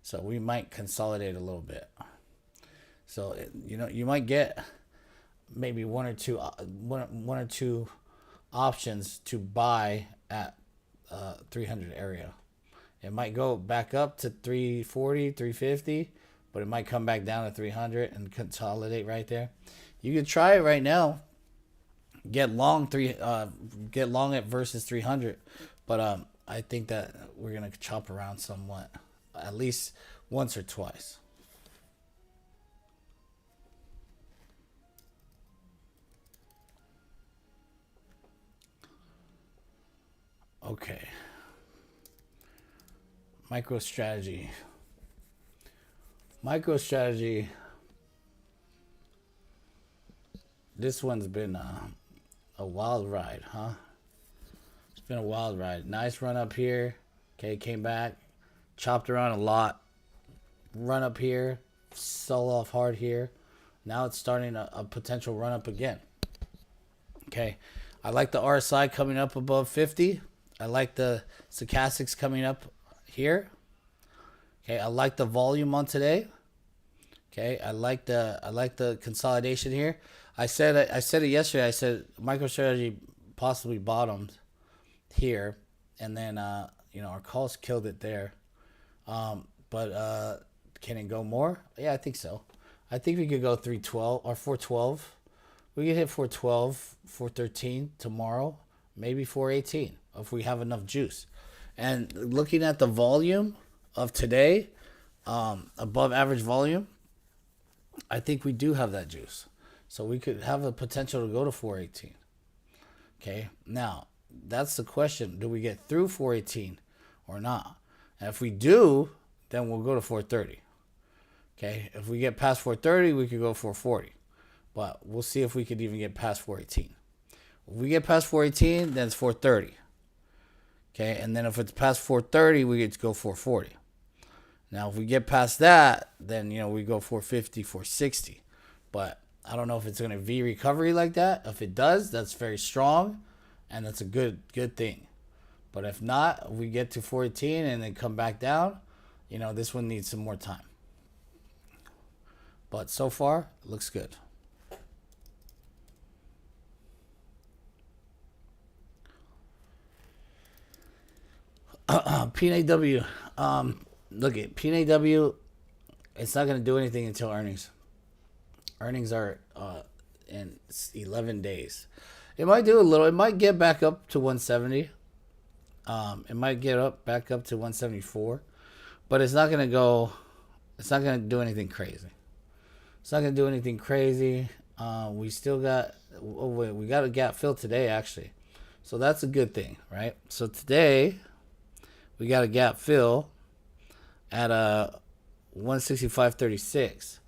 So we might consolidate a little bit. So, you might get maybe one or two options to buy at 300 area. It might go back up to 340, 350, but it might come back down to 300 and consolidate right there. You could try it right now. Get long at versus 300, but I think that we're gonna chop around somewhat, at least once or twice. Okay. MicroStrategy. This one's been a wild ride, huh? It's been a wild ride. Nice run up here. Okay, came back, chopped around a lot. Run up here, sell off hard here. Now it's starting a potential run up again. Okay, I like the RSI coming up above 50. I like the stochastics coming up here. Okay, I like the volume on today. Okay, I like the consolidation here. I said it yesterday. I said MicroStrategy possibly bottomed here, and then our calls killed it there. But can it go more? Yeah, I think so. I think we could go 312 or 412. We could hit 412, 413 tomorrow, maybe 418 if we have enough juice. And looking at the volume of today, above average volume, I think we do have that juice. So we could have the potential to go to 418. Okay, now that's the question. Do we get through 418 or not? And if we do, then we'll go to 430. Okay, if we get past 430, we could go 440. But we'll see if we could even get past 418. If we get past 418, then it's 430. Okay, and then if it's past 430, we get to go 440. Now, if we get past that, then, we go 450, 460. But I don't know if it's going to V recovery like that. If it does, that's very strong, and that's a good thing. But if not, we get to 418 and then come back down, this one needs some more time. But so far, it looks good. PNAW. Look at PNAW. It's not going to do anything until earnings. Earnings are in 11 days. It might do a little. It might get back up to 170. It might get back up to 174, but it's not going to go. It's not going to do anything crazy. We still got. We got a gap fill today actually, so that's a good thing, right? So today we got a gap fill at 165.36.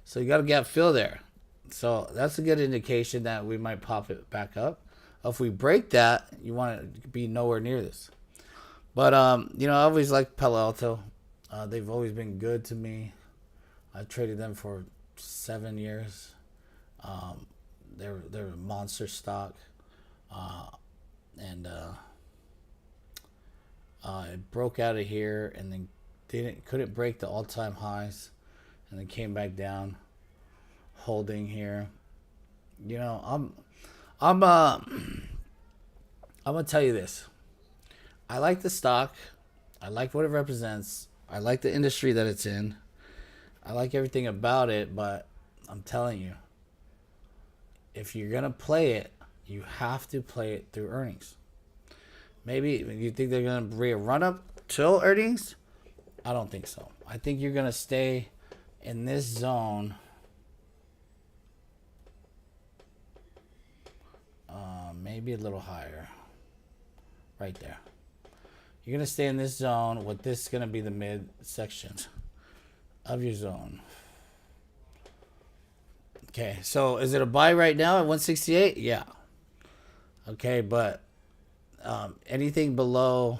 So you got a gap fill there. So that's a good indication that we might pop it back up. If we break that, you want to be nowhere near this. But you know, I always liked Palo Alto. They've always been good to me. I've traded them for 7 years. They're a monster stock, and it broke out of here and then couldn't break the all-time highs, and then came back down, holding here. You know, I'm gonna tell you this. I like the stock. I like what it represents. I like the industry that it's in. I like everything about it, but I'm telling you, if you're gonna play it, you have to play it through earnings. Maybe you think they're gonna be a run up till earnings. I don't think so. I think you're gonna stay in this zone. Maybe a little higher. Right there. You're going to stay in this zone with this going to be the mid section of your zone. Okay, so is it a buy right now at 168? Yeah. Okay, but anything below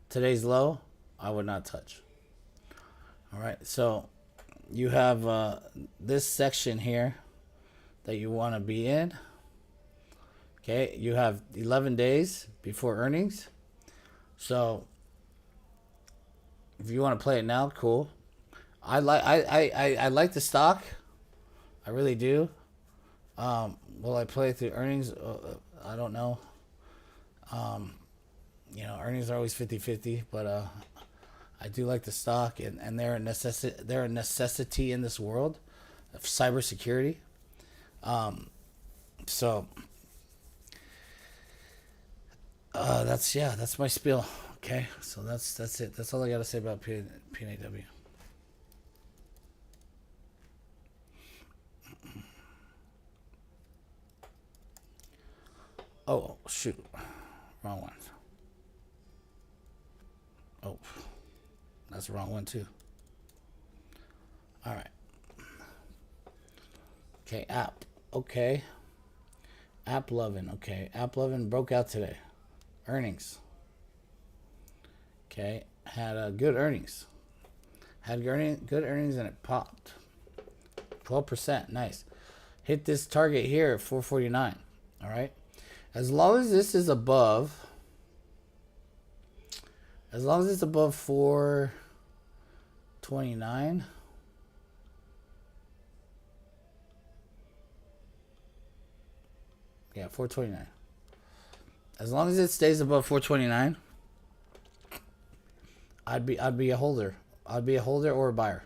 today's low, I would not touch. All right, so you have this section here that you want to be in. Okay, you have 11 days before earnings. So if you want to play it now, cool. I like the stock. I really do. Will I play it through earnings? I don't know. You know, earnings are always 50-50, but I do like the stock, and they're a necessity in this world of cybersecurity. So that's my spiel. Okay, so that's it. That's all I got to say about PNAW. Oh shoot, wrong one. Oh, that's the wrong one too. All right. Okay, app. Okay. App loving. Okay, app loving broke out today. Earnings. Okay, had good earnings. Had good earnings, and it popped. 12%. Nice. Hit this target here at 449. All right. As long as this is above. As long as it's above 429. Yeah, 429. As long as it stays above 429, I'd be a holder. I'd be a holder or a buyer.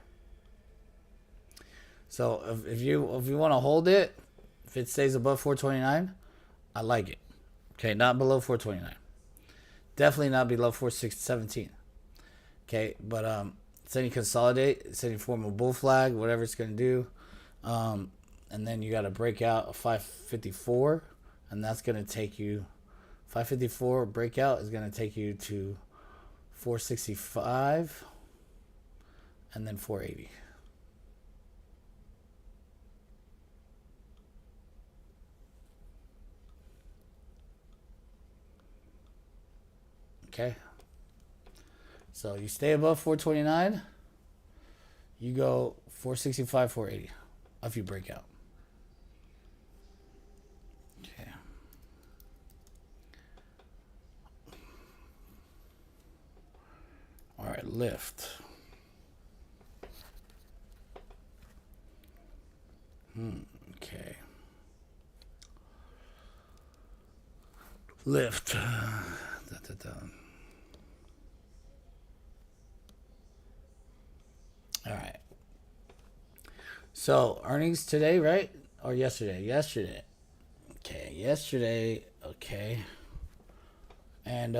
So if you want to hold it, if it stays above 429, I like it. Okay, not below 429. Definitely not below 417. Okay, but it's any consolidate, it's any form of bull flag, whatever it's gonna do, and then you got to break out a 554, and that's gonna take you. 554 breakout is gonna take you to 465, and then 480. Okay. So you stay above 429, you go 465, 480 if you break out. Okay. All right, lift. Okay. Lift. All right. So earnings today, right? Or yesterday? Yesterday. Okay, yesterday. Okay. And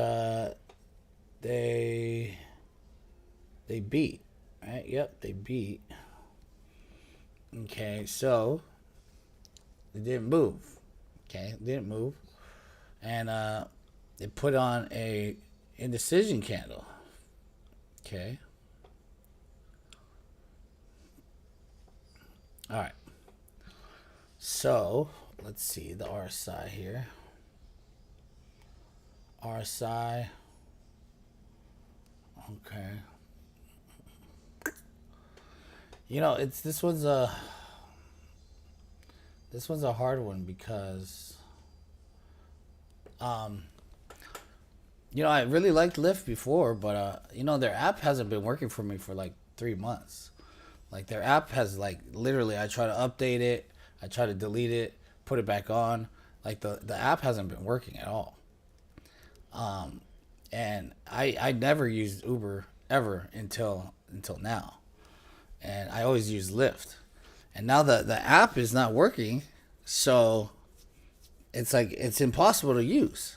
they beat, right? Yep, they beat. Okay, so they didn't move. Okay, they didn't move, and they put on a indecision candle. Okay. All right. So let's see the RSI here. RSI. Okay. You know, it's this one's a hard one because um you know, I really liked Lyft before, but you know, their app hasn't been working for me for like 3 months. Like their app has like literally, I try to update it, I try to delete it, put it back on. Like the app hasn't been working at all. And I never used Uber ever until now, and I always use Lyft. And now the app is not working, so it's like it's impossible to use.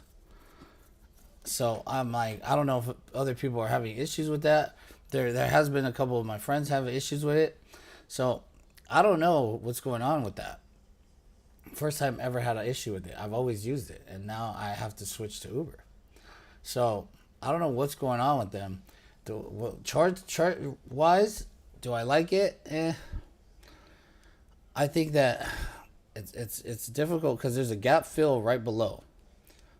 So I'm like, I don't know if other people are having issues with that. There has been a couple of my friends having issues with it. So I don't know what's going on with that. First time ever had an issue with it. I've always used it, and now I have to switch to Uber. So I don't know what's going on with them. Chart wise, do I like it? I think that it's difficult because there's a gap fill right below.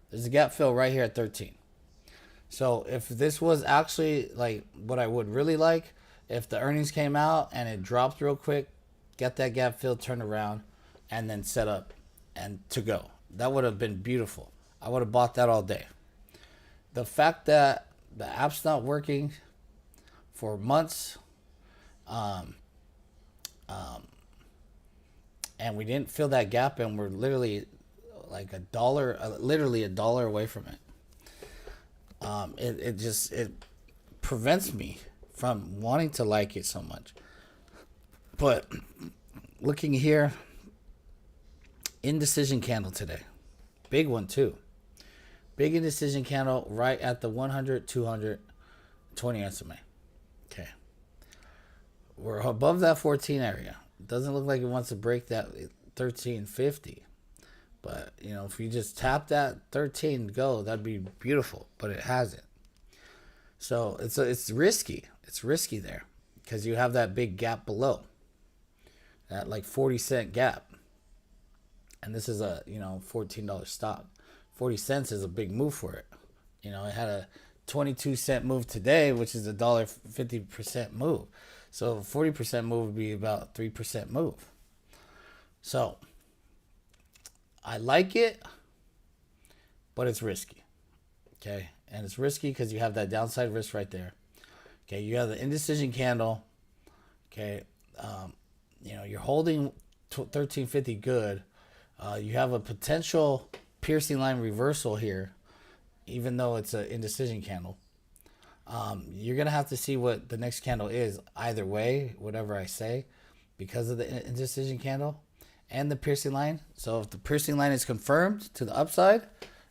There's a gap fill right here at 13. So if this was actually like what I would really like, if the earnings came out and it dropped real quick, get that gap fill turned around, and then set up and to go. That would have been beautiful. I would have bought that all day. The fact that the app's not working for months, um, and we didn't fill that gap, and we're literally like literally a dollar away from it. It prevents me from wanting to like it so much. But looking here, indecision candle today, big one too. Big indecision candle right at the 100, 200, 20 SMA. Okay, we're above that 14 area. Doesn't look like it wants to break that 1350. But, you know, if you just tap that 13 go, that'd be beautiful. But it hasn't. So it's risky. It's risky there because you have that big gap below, that like 40-cent gap. And this is a, you know, $14 stock. 40 cents is a big move for it. You know, it had a 22-cent move today, which is a dollar 50% move. So 40% move would be about 3% move. So I like it, but it's risky. Okay, and it's risky because you have that downside risk right there. Okay, you have the indecision candle. Okay, you know, you're holding 1350 good. You have a potential piercing line reversal here, even though it's an indecision candle. You're gonna have to see what the next candle is either way, whatever I say, because of the indecision candle and the piercing line. So if the piercing line is confirmed to the upside,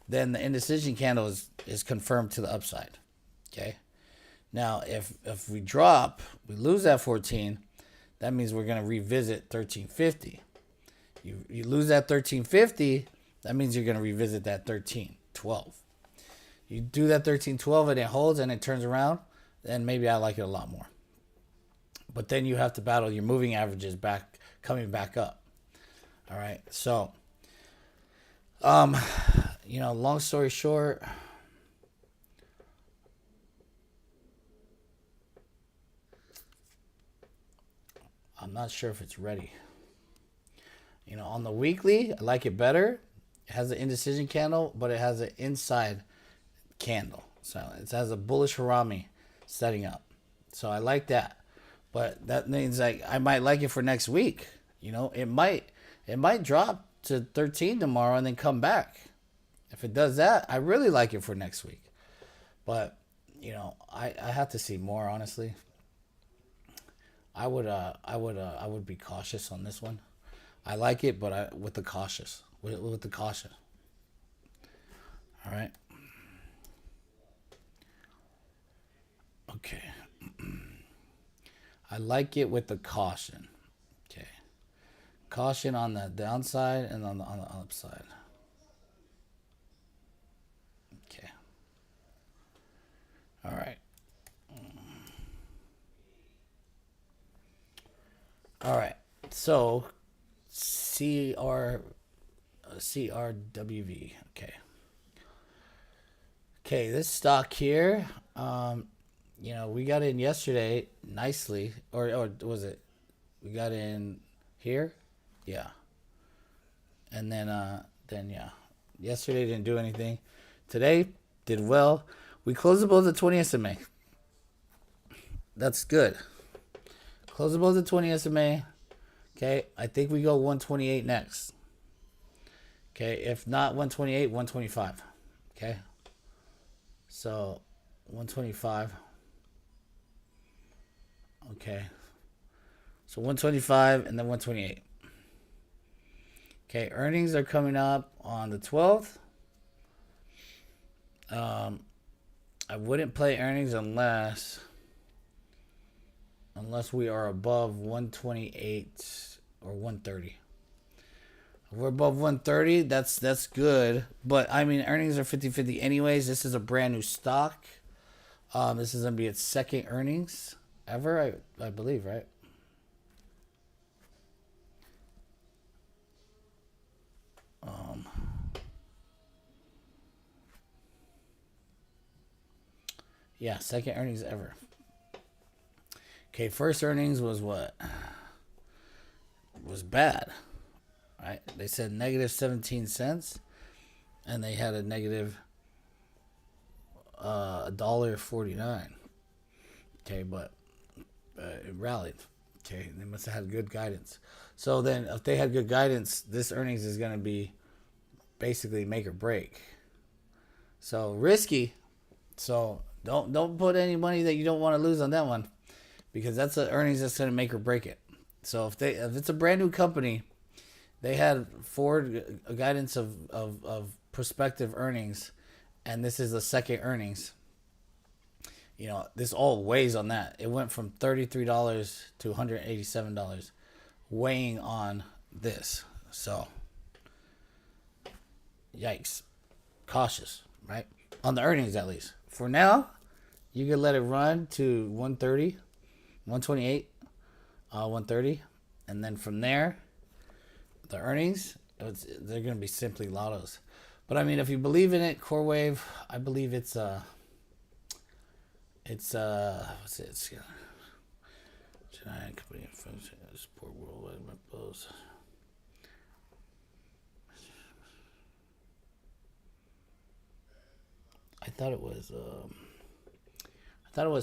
then the indecision candle is confirmed to the upside. Okay. Now if we drop, we lose that 14, that means we're gonna revisit 1350. You lose that 1350, that means you're gonna revisit that 1312. You do that 1312 and it holds and it turns around, then maybe I like it a lot more. But then you have to battle your moving averages back coming back up. All right, so, you know, long story short, I'm not sure if it's ready. You know, on the weekly, I like it better. It has an indecision candle, but it has an inside candle. So it has a bullish harami setting up. So I like that. But that means like I might like it for next week. You know, it might drop to 13 tomorrow and then come back. If it does that, I really like it for next week. But, you know, I have to see more, honestly. I would be cautious on this one. I like it, but with the cautious. With the caution. All right. Okay. I like it with the caution. Okay. Caution on the downside and on the upside. Okay. All right. All right. So CRWV. Okay. Okay, this stock here, we got in yesterday nicely, or was it? We got in here, yeah, and then yeah, yesterday didn't do anything. Today did well. We closed above the 20 SMA. That's good. Close above the 20 SMA. Okay, I think we go 128 next. Okay, if not 128, 125. Okay, so 125. Okay, so 125 and then 128. Okay, earnings are coming up on the 12th. I wouldn't play earnings unless we are above 128 or 130. If we're above 130, that's good. But I mean, earnings are 50-50 anyways. This is a brand new stock. This is gonna be its second earnings ever, I believe, right? Yeah, second earnings ever. Okay, first earnings was what? Was bad. Right? They said negative 17 cents, and they had a negative $1.49. Okay, but it rallied. Okay, they must have had good guidance. So then, if they had good guidance, this earnings is going to be basically make or break. So risky. So don't put any money that you don't want to lose on that one, because that's the earnings that's going to make or break it. So if it's a brand new company, they had forward guidance of prospective earnings, and this is the second earnings. This all weighs on that. It went from $33 to $187, weighing on this. So, yikes. Cautious, right? On the earnings, at least. For now, you can let it run to 130, 128, 130, and then from there, the earnings, they're going to be simply lottos. But I mean, if you believe in it, CoreWave, I believe it's what's it? Giant company support worldwide post. I thought it was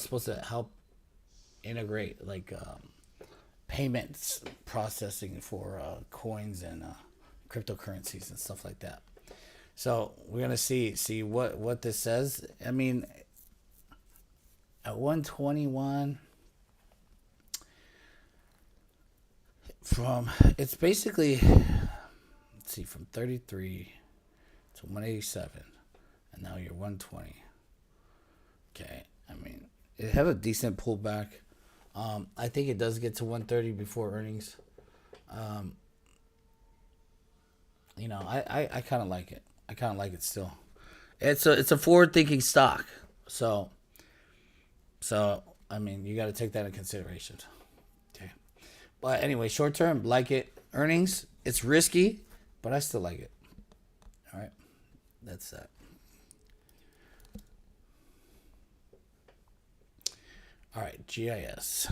supposed to help integrate payments processing for coins and cryptocurrencies and stuff like that. So we're gonna see what this says. I mean, at 121, it's basically, let's see, from 33 to 187, and now you're 120. Okay, I mean, it had a decent pullback. I think it does get to 130 before earnings. I kind of like it. I kind of like it still. It's a forward thinking stock. So I mean, you got to take that into consideration. Okay. But anyway, short term, like it. Earnings, it's risky, but I still like it. All right. That's that. All right, GIS.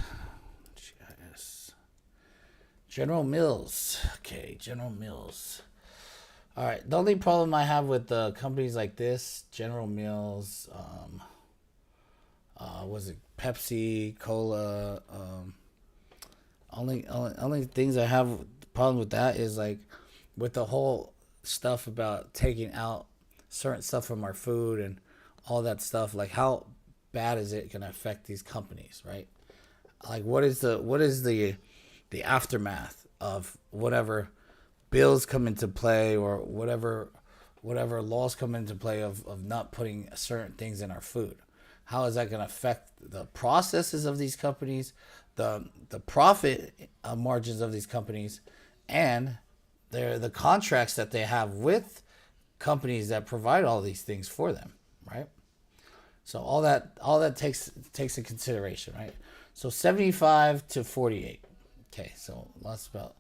General Mills. Okay, General Mills. All right, the only problem I have with companies like this, General Mills, was it Pepsi, Cola? Only things I have problem with that is with the whole stuff about taking out certain stuff from our food and all that stuff. How bad is it going to affect these companies, right? What is the aftermath of whatever bills come into play, or whatever laws come into play of not putting certain things in our food? How is that going to affect the processes of these companies, the profit margins of these companies, and the contracts that they have with companies that provide all these things for them, right? So all that takes into consideration, right? So 75 to 48. Okay, so that's about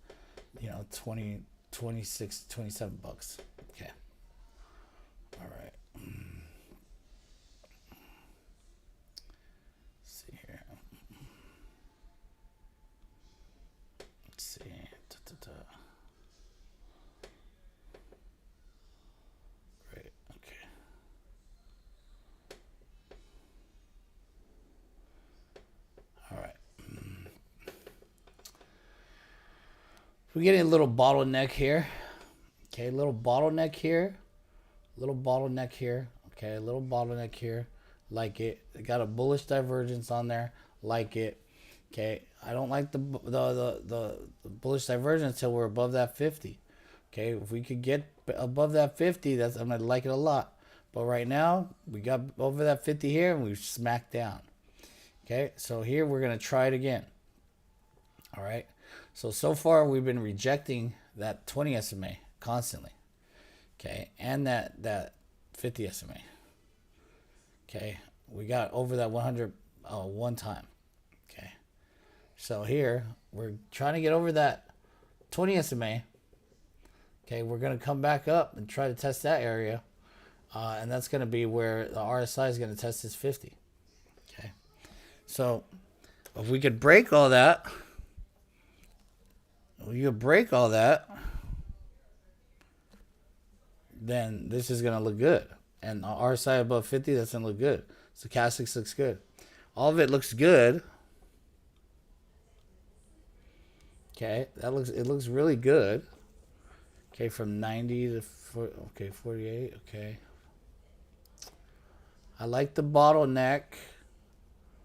20 26, 27 bucks. Okay. All right. Let's see here. Let's see. Great. Okay. All right. We're getting a little bottleneck here. Okay, little bottleneck here. Little bottleneck here. Okay, a little bottleneck here. Like it. It got a bullish divergence on there. Like it. Okay, I don't like the bullish divergence until we're above that 50. Okay, if we could get above that 50, I'm gonna like it a lot. But right now, we got over that 50 here, and we've smacked down. Okay, so here we're gonna try it again. All right. So far we've been rejecting that 20 SMA constantly. Okay, and that 50 SMA. Okay, we got over that 100 one time. Okay, so here we're trying to get over that 20 SMA. Okay, we're going to come back up and try to test that area, and that's going to be where the RSI is going to test this 50. Okay, so if we could break all that, then this is going to look good. And RSI above 50, that's going to look good. Stochastics looks good. All of it looks good. Okay, it looks really good. Okay, from 90 to 48. Okay. I like the bottleneck.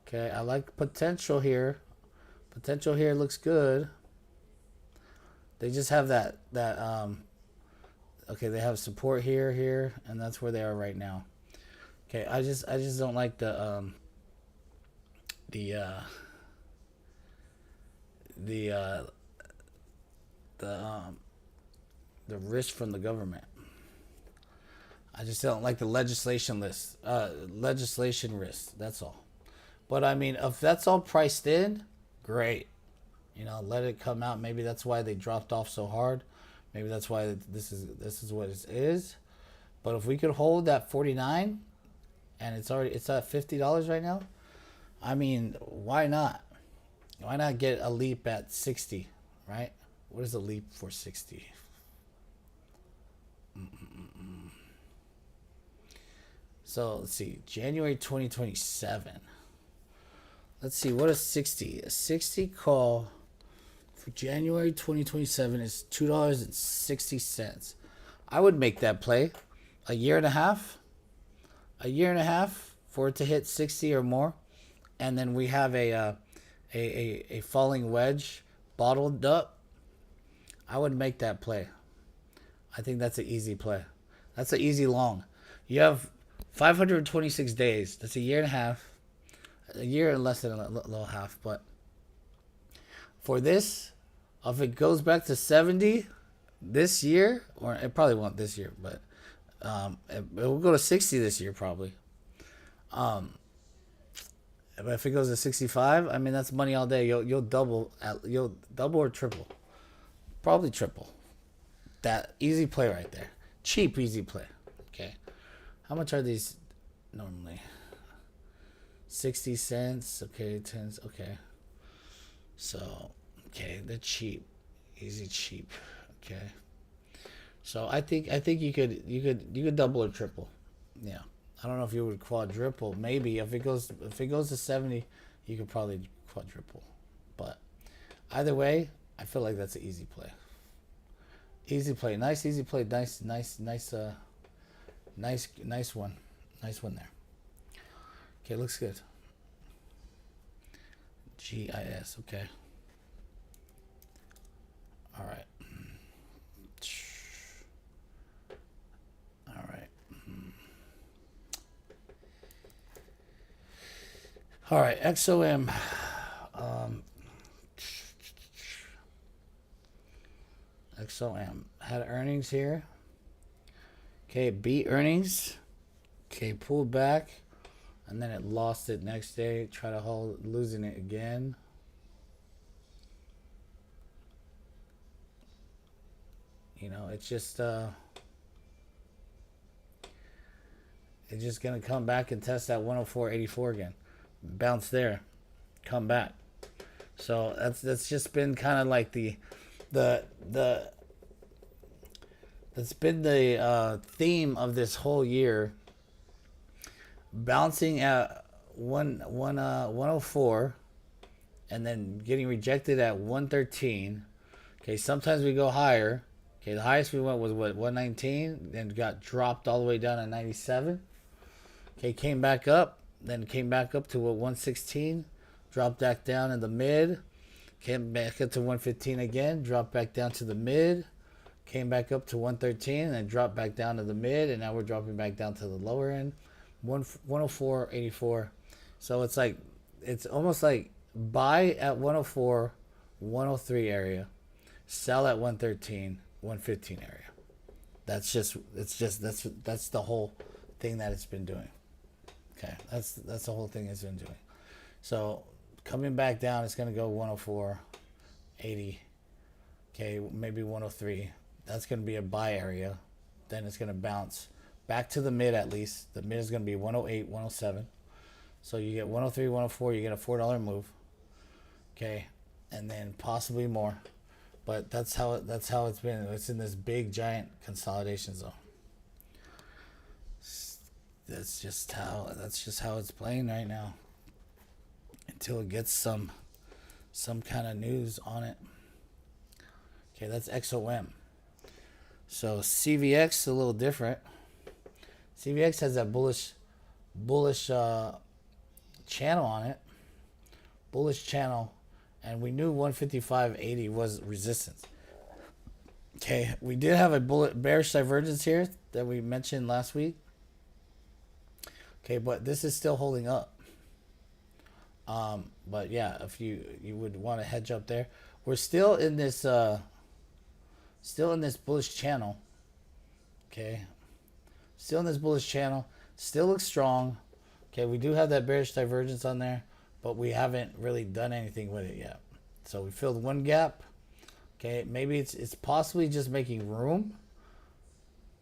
Okay, I like potential here. Potential here looks good. They just have that okay, they have support here, and that's where they are right now. Okay, I just don't like the risk from the government. I just don't like the legislation risk. That's all. But I mean, if that's all priced in, great. Let it come out. Maybe that's why they dropped off so hard. Maybe that's why this is what it is. But if we could hold that 49, and it's at $50 right now, I mean, why not? Why not get a leap at 60, right? What is a leap for 60? So let's see, January 2027. Let's see, what is 60? A 60 call for January 2027 is $2.60. I would make that play. A year and a half for it to hit 60 or more, and then we have a falling wedge bottled up. I would make that play. I think that's an easy play. That's an easy long. You have 526 days. That's a year and a half. A year and less than a little half. But for this, if it goes back to 70 this year, or it probably won't this year, but it will go to 60 this year probably. But if it goes to 65, I mean, that's money all day. You'll double or triple, probably triple. That easy play right there. Cheap easy play. Okay, how much are these normally? 60 cents. Okay, 10. Okay, so okay, they're cheap, easy cheap. Okay, so I think you could double or triple. Yeah. I don't know if you would quadruple. Maybe if it goes to 70, you could probably quadruple. But either way, I feel like that's an easy play. Easy play, nice easy play, nice one, nice one there. Okay, looks good. GIS, okay. All right. All right. All right, XOM. XOM had earnings here. Okay, beat earnings. Okay, pulled back, and then it lost it next day. Try to hold, losing it again. it's just gonna come back and test that 104.84 again, bounce there, come back. So that's just been kind of like the that's been the theme of this whole year, bouncing at 104 and then getting rejected at 113. Okay, sometimes we go higher. Okay, the highest we went was what, 119, then got dropped all the way down to 97. Okay, came back up, then came back up to what, 116, dropped back down in the mid, came back up to 115 again, dropped back down to the mid, came back up to 113, and then dropped back down to the mid, and now we're dropping back down to the lower end, 104.84. So it's almost like buy at 104, 103 area, sell at 113, 115 area. That's the whole thing that it's been doing. Okay, that's the whole thing it's been doing. So coming back down, it's gonna go 104.80. Okay, maybe 103. That's gonna be a buy area. Then it's gonna bounce back to the mid at least. The mid is gonna be 108, 107. So you get 103, 104. You get a $4 move. Okay, and then possibly more. But that's how it's been. It's in this big giant consolidation zone. That's just how it's playing right now. Until it gets some kind of news on it. Okay, that's XOM. So CVX is a little different. CVX has that bullish channel on it. Bullish channel, and we knew 155.80 was resistance. Okay, we did have a bearish divergence here that we mentioned last week. Okay, but this is still holding up. But yeah, if you would want to hedge up there, we're still in this bullish channel. Okay, still in this bullish channel, still looks strong. Okay, we do have that bearish divergence on there, but we haven't really done anything with it yet. So we filled one gap. Okay, maybe it's possibly just making room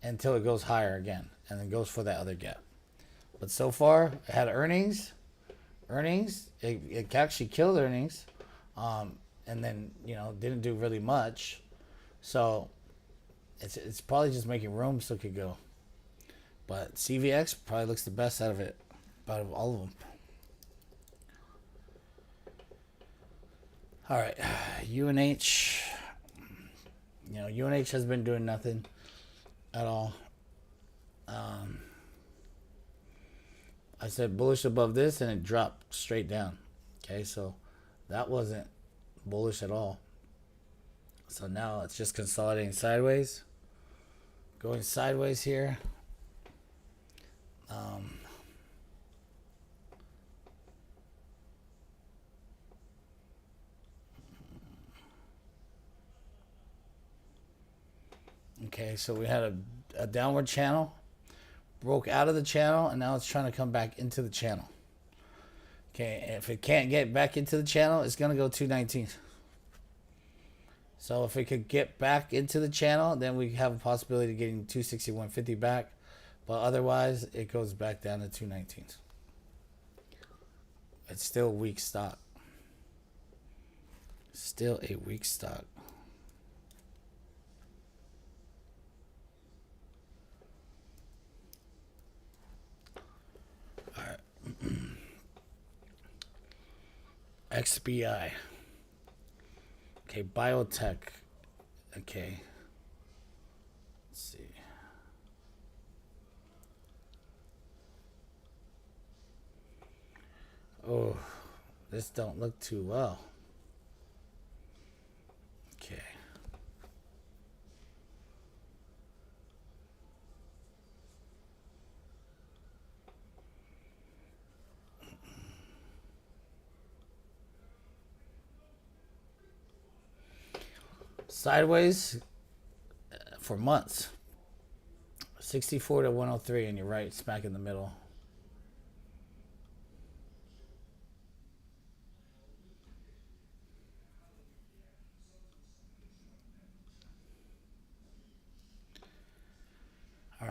until it goes higher again, and then goes for that other gap. But so far, it had earnings. It actually killed earnings, and then didn't do really much. So it's probably just making room so it could go. But CVX probably looks the best out of all of them. All right, UNH. UNH has been doing nothing at all. I said bullish above this, and it dropped straight down. Okay, so that wasn't bullish at all. So now it's just consolidating sideways, going sideways here. Okay, so we had a downward channel, broke out of the channel, and now it's trying to come back into the channel. Okay, if it can't get back into the channel, it's going to go 219. So if it could get back into the channel, then we have a possibility of getting 261.50 back. But otherwise, it goes back down to 219. It's still weak stock. Still a weak stock. All right. XBI. Okay, biotech. Okay. Let's see. Oh, this don't look too well. Okay. Sideways for months. 64 to 103, and you're right smack in the middle.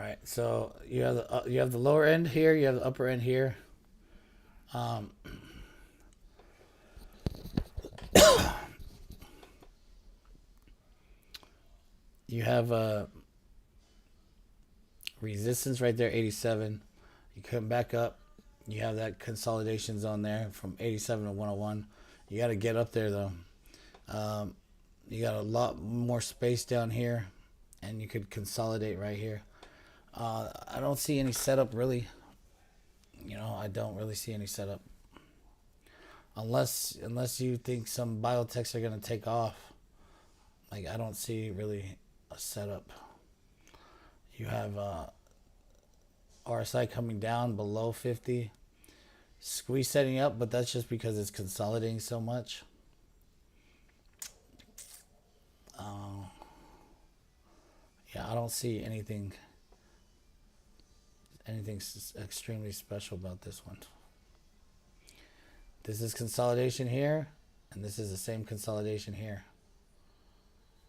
right. So you have the lower end here. You have the upper end here. Um, you have resistance right there, 87. You come back up. You have that consolidation zone there from 87 to 101. You got to get up there though. Um, you got a lot more space down here, and you could consolidate right here. I don't see any setup really. I don't really see any setup unless you think some biotechs are gonna take off. Like I don't see really a setup. You have RSI coming down below 50. Squeeze setting up, but that's just because it's consolidating so much. Yeah, I don't see anything extremely special about this one. This is consolidation here, and this is the same consolidation here.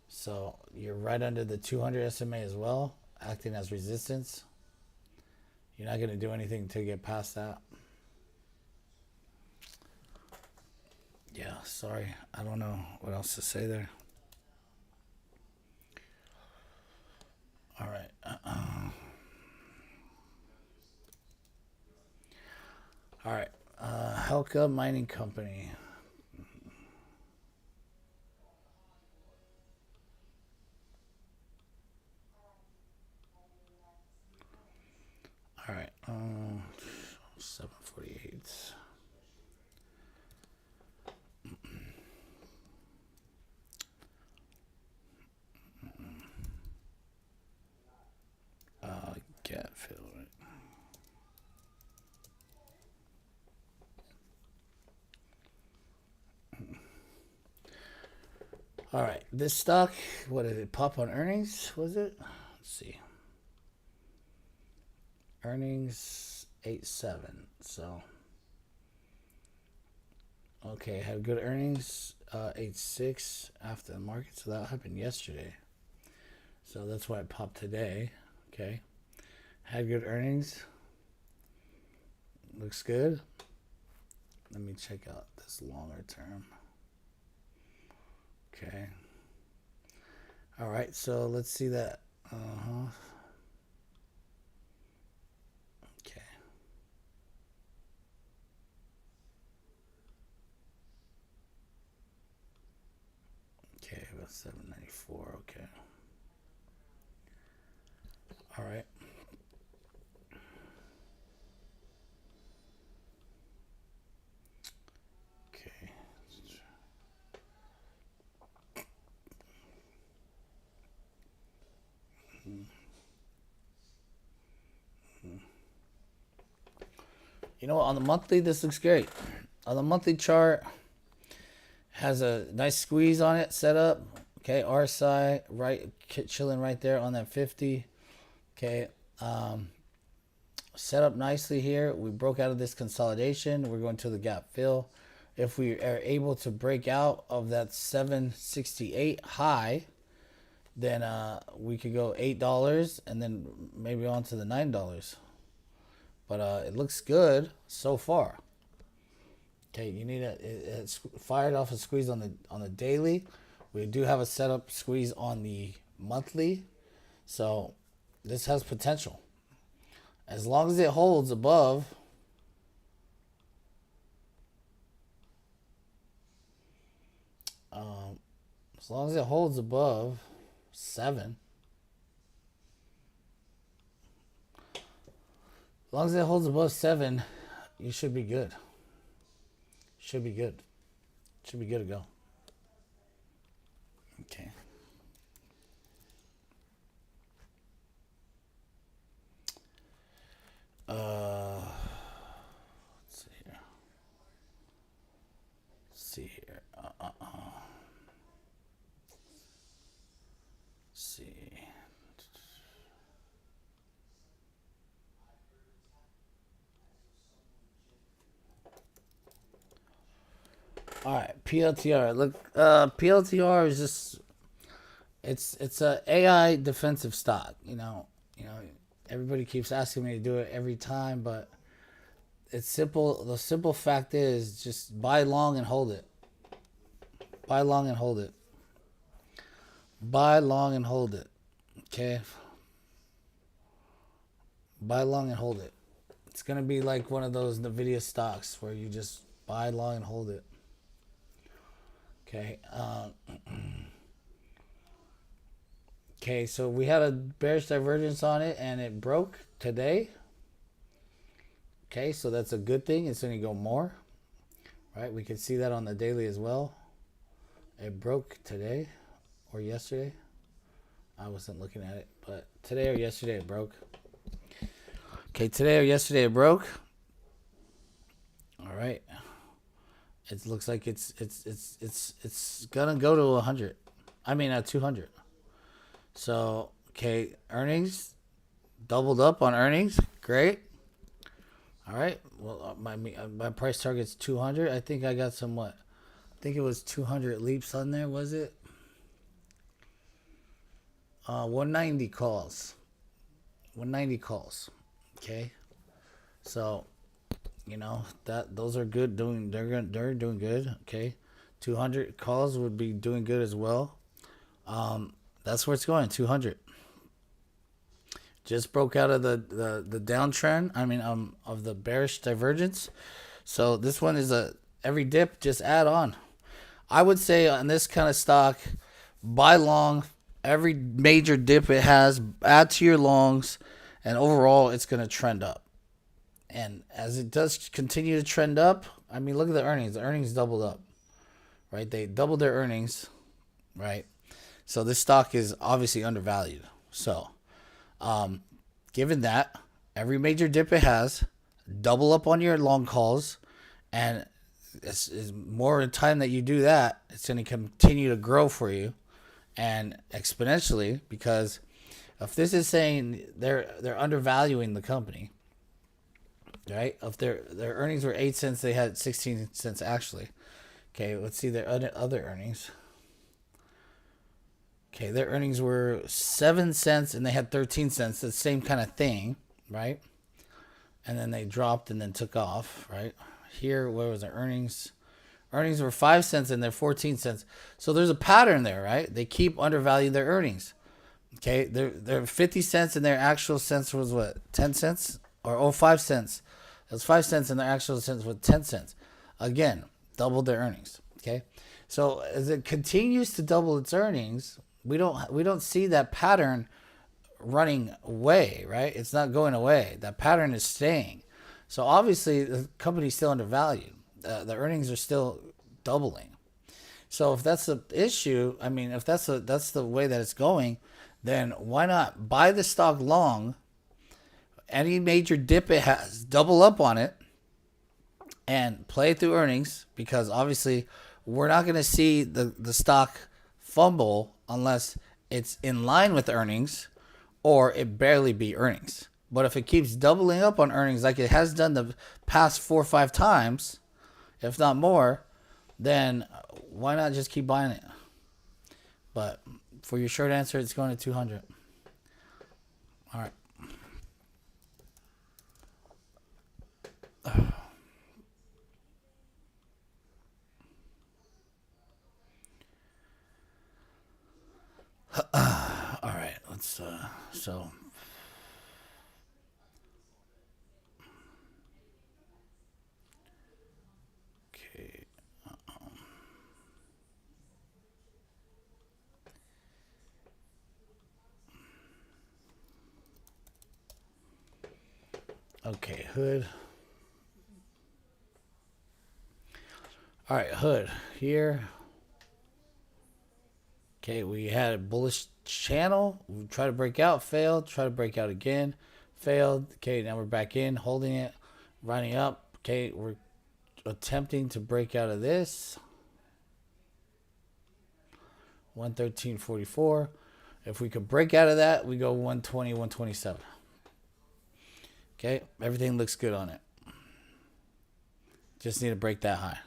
So you're right under the 200 SMA as well, acting as resistance. You're not going to do anything to get past that. Yeah, sorry. I don't know what else to say there. All right. All right. Helka Mining Company. All right. 748. Gap fill, right? All right. This stock, what did it pop on earnings? Was it? Let's see. Earnings 8.7. So okay, had good earnings 8.6 after the market. So that happened yesterday. So that's why it popped today. Okay. Had good earnings. Looks good. Let me check out this longer term. Okay. All right, so let's see that. Okay. Okay, about 794. Okay. All right. Okay. You know what? On the monthly, this looks great. On the monthly chart, has a nice squeeze on it set up. Okay, RSI right chilling right there on that 50. Okay, set up nicely here. We broke out of this consolidation. We're going to the gap fill. If we are able to break out of that 768 high, then we could go $8 and then maybe on to the $9. But it looks good so far. Okay, you need it's fired off a squeeze on the daily. We do have a setup squeeze on the monthly, so this has potential. As long as it holds above, as long as it holds above 7, as long as it holds above 7, you should be good. Should be good. Should be good to go. Okay. Let's see here. Let's see here. Let's see. All right, PLTR. Look, PLTR is just it's a AI defensive stock. You know, Everybody keeps asking me to do it every time, but it's simple. The simple fact is just buy long and hold it. Buy long and hold it. Buy long and hold it. Okay? Buy long and hold it. It's going to be like one of those NVIDIA stocks where you just buy long and hold it. Okay. Okay, so we had a bearish divergence on it and it broke today. Okay, so that's a good thing. It's going to go more. Right? We can see that on the daily as well. It broke today or yesterday. I wasn't looking at it, but today or yesterday it broke. Okay, today or yesterday it broke. All right. It looks like it's gonna go to 100. I mean 200. So okay, earnings doubled up on earnings. Great. All right. Well, my price target's 200. I think I got some what? I think it was 200 leaps on there. Was it? 190 calls. 190 calls. Okay. So, you know, that those are good they're doing good, okay? 200 calls would be doing good as well. That's where it's going, 200. Just broke out of the downtrend, of the bearish divergence. So this one is every dip just add on. I would say on this kind of stock, buy long every major dip it has, add to your longs, and overall it's going to trend up. And as it does continue to trend up, I mean, look at the earnings. The earnings doubled up, right? They doubled their earnings, right? So this stock is obviously undervalued. So, given that, every major dip it has, double up on your long calls, and it's more time that you do that, it's going to continue to grow for you and exponentially, because if this is saying they're undervaluing the company, right? If their earnings were 8 cents, they had 16 cents actually. Okay, let's see their other earnings. Okay, their earnings were 7 cents and they had 13 cents. The same kind of thing, right? And then they dropped and then took off, right? Here, where was their earnings? Earnings were 5 cents and they're 14 cents. So there's a pattern there, right? They keep undervaluing their earnings. Okay, they're 50 cents and their actual cents was what? 10 cents? Or 5 cents. It was 5 cents and their actual cents was 10 cents. Again, doubled their earnings. Okay, so as it continues to double its earnings, we don't see that pattern running away, right? It's not going away. That pattern is staying. So obviously the company's still undervalued. The earnings are still doubling. So if that's the issue, I mean, if that's the way that it's going, then why not buy the stock long? Any major dip it has, double up on it and play through earnings, because obviously we're not going to see the stock fumble unless it's in line with earnings or it barely beat earnings. But if it keeps doubling up on earnings like it has done the past 4 or 5 times, if not more, then why not just keep buying it? But for your short answer, it's going to 200. All right. All right, let's so okay. Okay, hood. All right, hood here. Okay, we had a bullish channel. We tried to break out, failed. Try to break out again, failed. Okay, now we're back in, holding it, running up. Okay, we're attempting to break out of this. 113.44. If we could break out of that, we go 120, 127. Okay, everything looks good on it. Just need to break that high.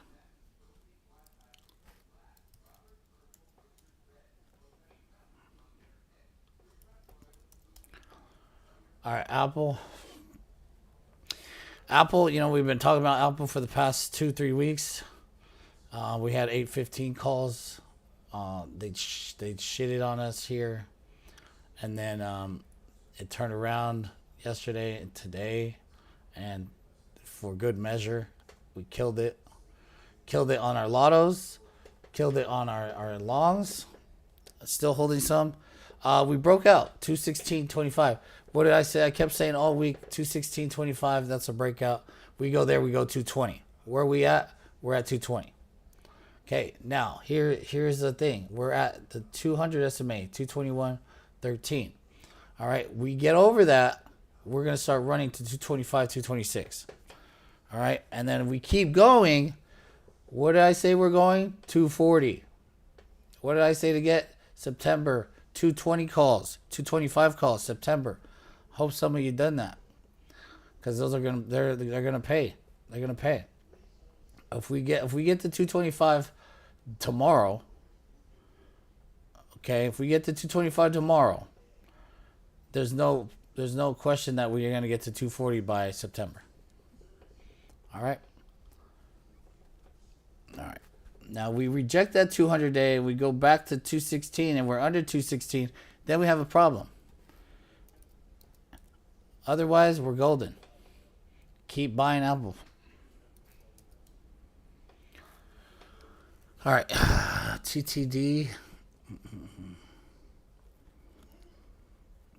All right, Apple. Apple, we've been talking about Apple for the past 2-3 weeks. We had 815 calls. They shitted on us here, and then it turned around yesterday and today, and for good measure, we killed it. Killed it on our lottos. Killed it on our longs. Still holding some. We broke out 216.25. What did I say? I kept saying all week 216.25. That's a breakout. We go there. We go 220. Where are we at? We're at 220. Okay. Now here's the thing. We're at the 200 SMA 221.13. All right. We get over that. We're gonna start running to 225, 226. All right. And then we keep going. What did I say we're going? 240. What did I say to get September? 220 calls, 225 calls September. Hope some of you done that, because those are they're gonna pay. They're gonna pay. If we get to 225 tomorrow, okay. If we get to 225 tomorrow, there's no question that we are gonna get to 240 by September. All right. All right. Now we reject that 200 day, we go back to 216 and we're under 216, then we have a problem. Otherwise, we're golden. Keep buying Apple. All right. TTD.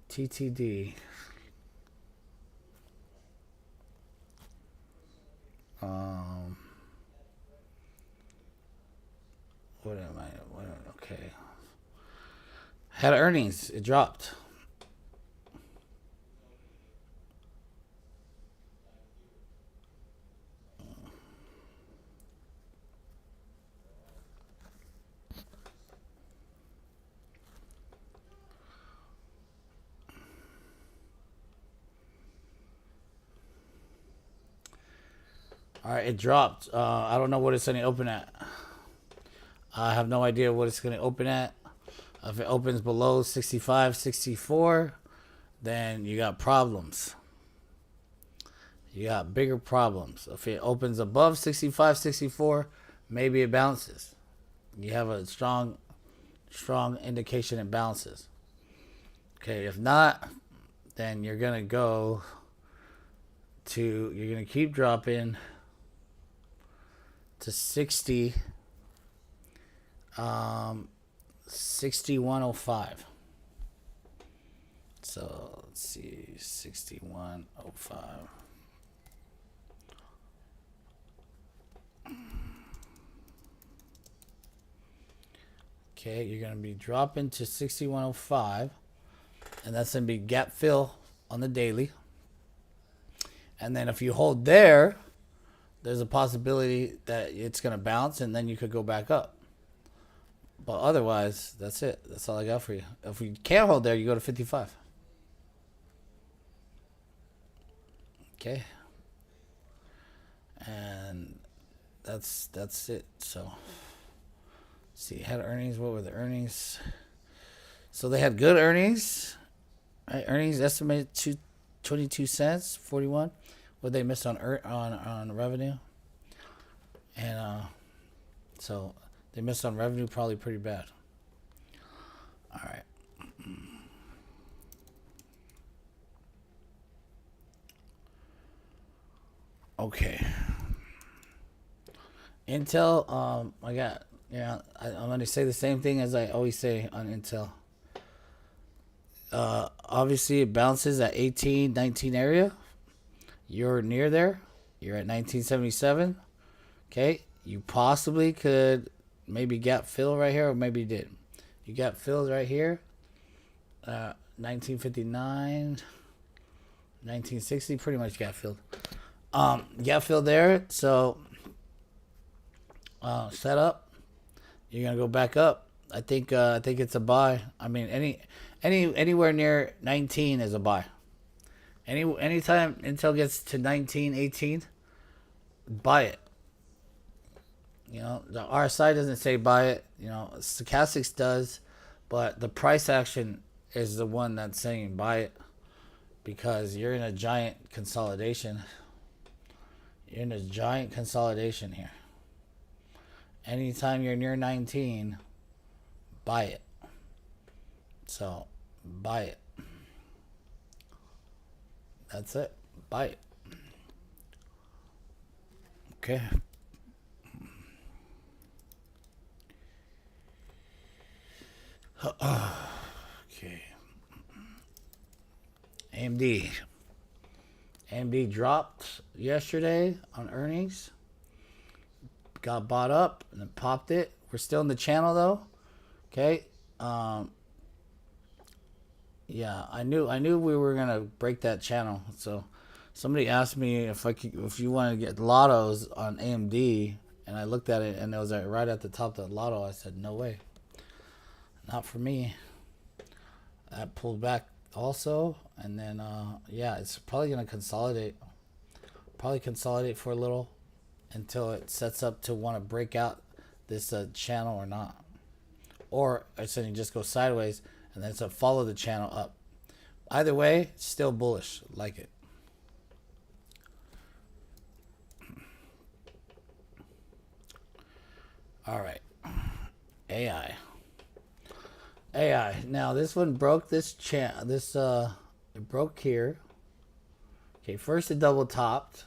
TTD. What am I? Okay. Had earnings. It dropped. All right, it dropped. I don't know what it's going to open at. I have no idea what it's going to open at. If it opens below 65, 64, then you got problems. You got bigger problems. If it opens above 65, 64, maybe it bounces. You have a strong indication it bounces. Okay, if not, then you're going to keep dropping to 6105. So let's see, 6105. Okay, you're going to be dropping to 6105, and that's going to be gap fill on the daily. And then if you hold there, there's a possibility that it's going to bounce, and then you could go back up. But otherwise, that's it. That's all I got for you. If we can't hold there, you go to 55. Okay. And that's it. So, see, had earnings. What were the earnings? So they had good earnings. Right? Earnings estimated 22 cents, 41. What they missed on revenue, and so they missed on revenue probably pretty bad. All right. Okay. Intel. I'm going to say the same thing as I always say on Intel. Obviously, it bounces at 18, 19 area. You're near there. You're at 1977. Okay. You possibly could maybe gap fill right here, or maybe you did. You got fills right here. 1959, 1960, pretty much gap filled. Gap filled there. So set up. You're gonna go back up. I think it's a buy. I mean, anywhere near 19 is a buy. Anytime Intel gets to 19, 18, buy it. The RSI doesn't say buy it. Stochastics does, but the price action is the one that's saying buy it. because you're in a giant consolidation. You're in a giant consolidation here. Anytime you're near 19, buy it. So, buy it. That's it. Buy it. Okay. Okay. AMD. AMD dropped yesterday on earnings. Got bought up and then popped it. We're still in the channel though. Okay. Yeah, I knew we were gonna break that channel. So somebody asked me if you want to get lottos on AMD, and I looked at it and it was right at the top of the lotto. I said no way, not for me. That pulled back also, and then yeah, it's probably gonna consolidate. Probably consolidate for a little until it sets up to want to break out this channel or not. Or I said you just go sideways and then so follow the channel up. Either way, still bullish. Like it. All right. AI. Now this one broke it broke here. Okay, first it double topped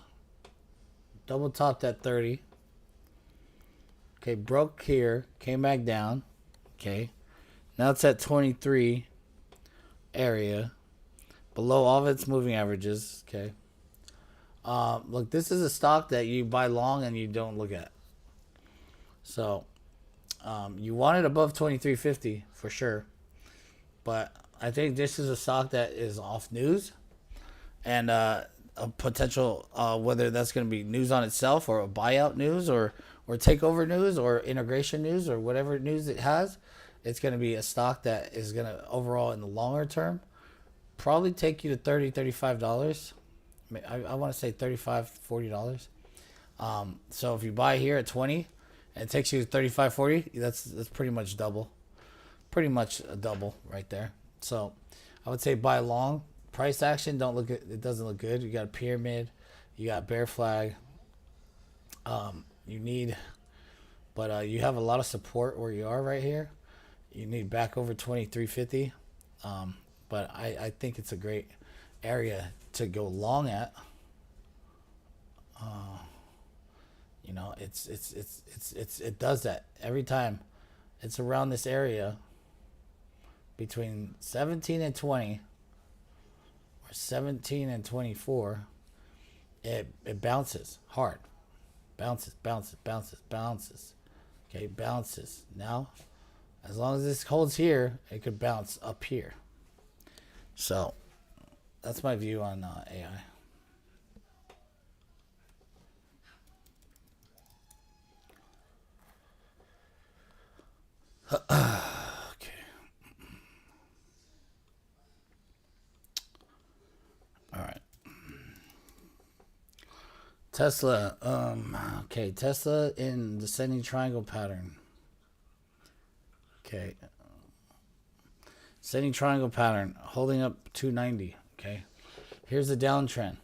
at 30. Okay, broke here, came back down. Okay, now it's at 23 area, below all of its moving averages. Okay, look, this is a stock that you buy long and you don't look at. So, you want it above 23.50 for sure, but I think this is a stock that is off news, and a potential whether that's going to be news on itself or a buyout news or takeover news or integration news or whatever news it has. It's going to be a stock that is going to overall in the longer term probably take you to $30-$35. I want to say $35-$40. So if you buy here at 20 and it takes you to 35-40, that's pretty much double. Pretty much a double right there. So I would say buy long. Price action, don't look at it, doesn't look good. You got a pyramid, you got bear flag. You have a lot of support where you are right here. You need back over 23.50. But I think it's a great area to go long at. It does that every time. It's around this area between 17 and 20 or 17 and 24. It bounces hard. Bounces. Okay, bounces. Now, as long as this holds here, it could bounce up here. So, that's my view on AI. Okay. All right. Tesla. Okay, Tesla in descending triangle pattern. Okay. Descending triangle pattern, holding up 290. Okay. Here's the downtrend.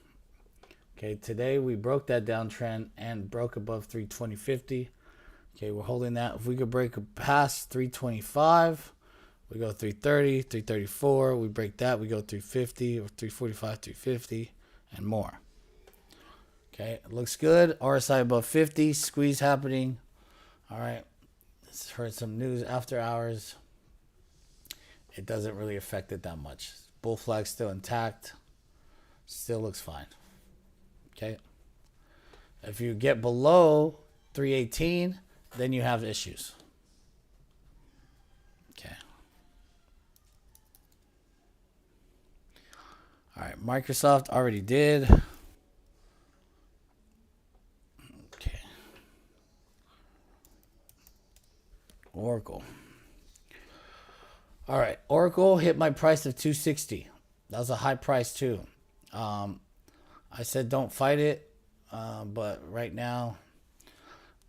Okay, today we broke that downtrend and broke above 320.50. Okay, we're holding that. If we could break past 325, we go 330, 334. We break that, we go 350 or 345, 350, and more. Okay, it looks good. RSI above 50, squeeze happening. All right, let's heard some news after hours. It doesn't really affect it that much. Bull flag still intact. Still looks fine. Okay. If you get below 318, then you have issues. Okay. All right. Microsoft already did. Okay. Oracle. All right. Oracle hit my price of 260. That was a high price too. I said don't fight it, but right now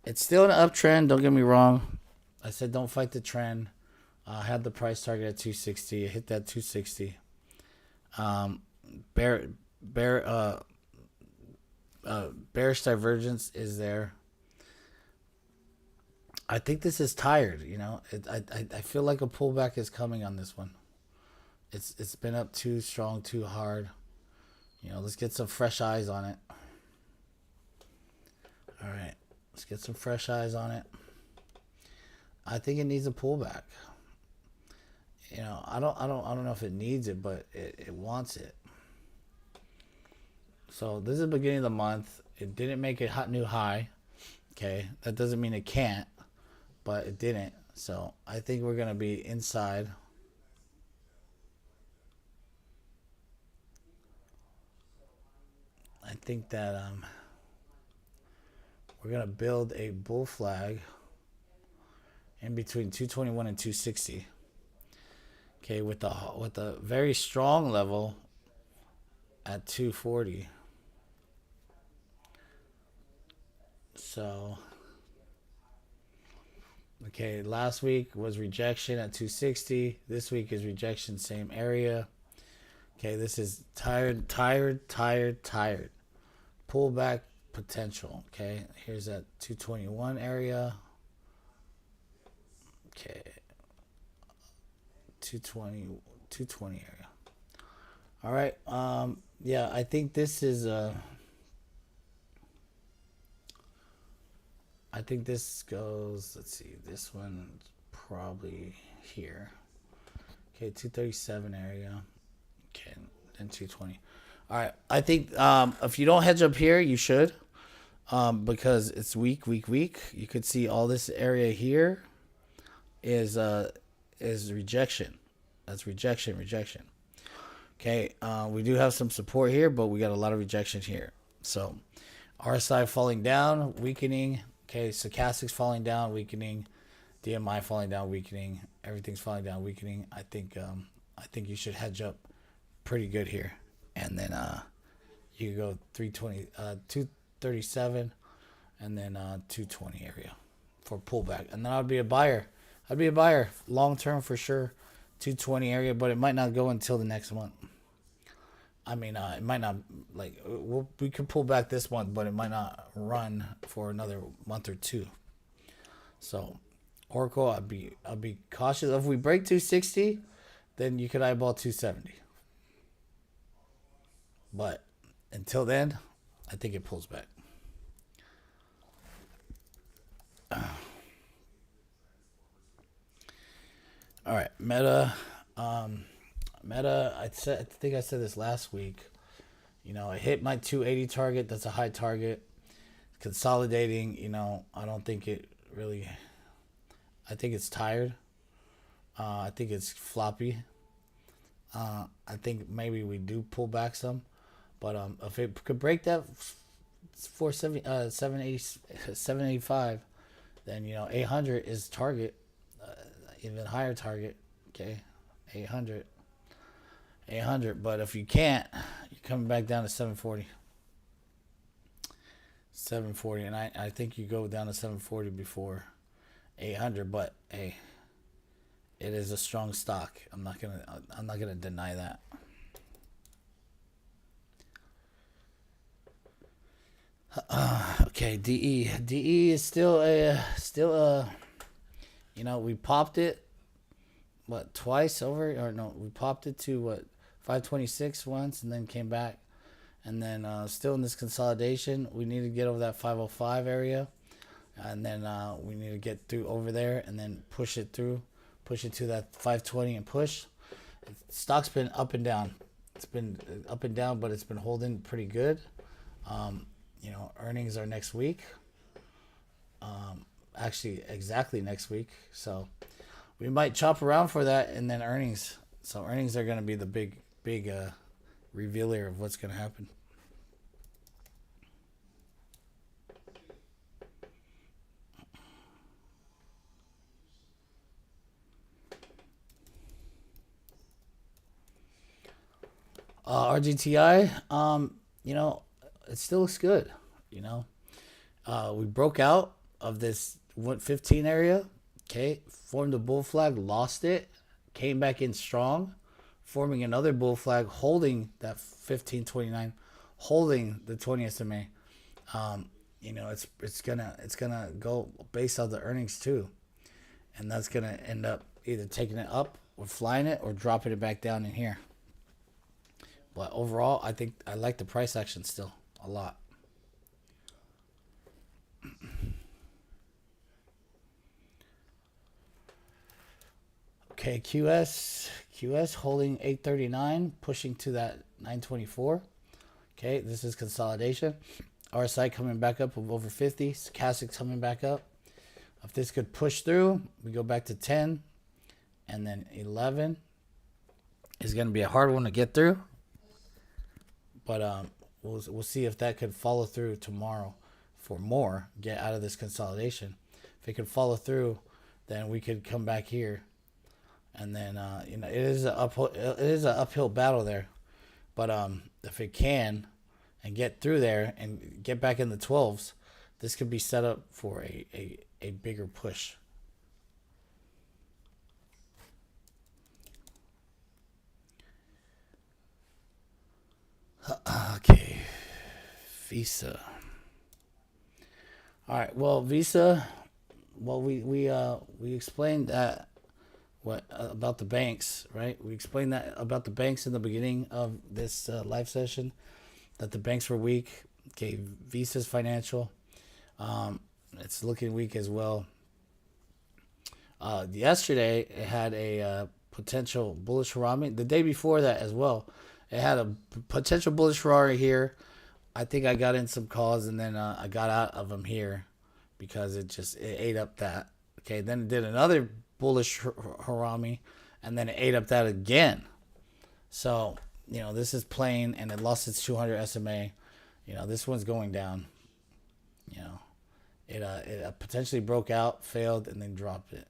it's still an uptrend. Don't get me wrong. I said don't fight the trend. I had the price target at 260. I hit that 260. bear bear bearish divergence is there. I think this is tired. I feel like a pullback is coming on this one. It's been up too strong, too hard. Let's get some fresh eyes on it. All right, let's get some fresh eyes on it. I think it needs a pullback. I don't know if it needs it, but it wants it. So this is the beginning of the month. It didn't make a hot new high. Okay, that doesn't mean it can't, but it didn't. So I think we're gonna be inside. I think that we're gonna build a bull flag in between 221 and 260. Okay, with the very strong level at 240. So, okay, last week was rejection at 260. This week is rejection, same area. Okay, this is tired. Pullback potential. Okay, here's that 221 area. Okay, 220 area. All right. Yeah, I think this is I think this goes, let's see, this one's probably here. Okay, 237 area. Okay, then 220. All right, I think if you don't hedge up here, you should, because it's weak. You could see all this area here is rejection. That's rejection. Okay, we do have some support here, but we got a lot of rejection here. So RSI falling down, weakening. Okay, stochastics falling down, weakening. DMI falling down, weakening. Everything's falling down, weakening. I think you should hedge up pretty good here, and then you go 320, 237, and then 220 area for pullback, and then I'd be a buyer. Long term for sure. 220 area, but it might not go until the next month. I mean, it might not, like, we could pull back this month, but it might not run for another month or two. So, Oracle, I'd be cautious. If we break 260, then you could eyeball 270. But until then, I think it pulls back. All right, Meta. Meta, I think I said this last week. I hit my 280 target. That's a high target. Consolidating. I don't think it really. I think it's tired. I think it's floppy. I think maybe we do pull back some, but if it could break that 785, then 800 is target, even higher target. Okay, 800. But if you can't, you're coming back down to 740. And I think you go down to 740 before 800. But hey, it is a strong stock. I'm not gonna deny that. Okay, DE is still we popped it twice over, or no, we popped it to 526 once, and then came back, and then still in this consolidation. We need to get over that 505 area, and then we need to get through over there, and then push it to that 520 and push. Stock's been up and down. It's been up and down, but it's been holding pretty good. Earnings are next week. Actually, exactly next week. So we might chop around for that, and then earnings. So earnings are going to be the big revealer of what's going to happen. RGTI, it still looks good. We broke out of this 115 area. Okay, formed a bull flag, lost it, came back in strong forming another bull flag, holding that 1529, holding the 20 SMA. It's gonna go based on the earnings too, and that's gonna end up either taking it up or flying it or dropping it back down in here. But overall, I think I like the price action still a lot. Okay, QS holding 839, pushing to that 924. Okay, this is consolidation. RSI coming back up of over 50. Stochastics coming back up. If this could push through, we go back to 10, and then 11 is going to be a hard one to get through. But we'll see if that could follow through tomorrow for more. Get out of this consolidation. If it could follow through, then we could come back here, and then it is an uphill battle there. But if it can and get through there and get back in the 12s, this could be set up for a bigger push. Okay, Visa. All right. Well, Visa. Well, we explained that about the banks, right? We explained that about the banks in the beginning of this live session, that the banks were weak. Okay, Visa's financial, it's looking weak as well. Yesterday it had a potential bullish Harami. The day before that as well, it had a potential bullish Ferrari here. I think I got in some calls, and then I got out of them here because it ate up that. Okay, then it did another bullish Harami, and then it ate up that again. So, this is plain, and it lost its 200 SMA. This one's going down. It potentially broke out, failed, and then dropped it.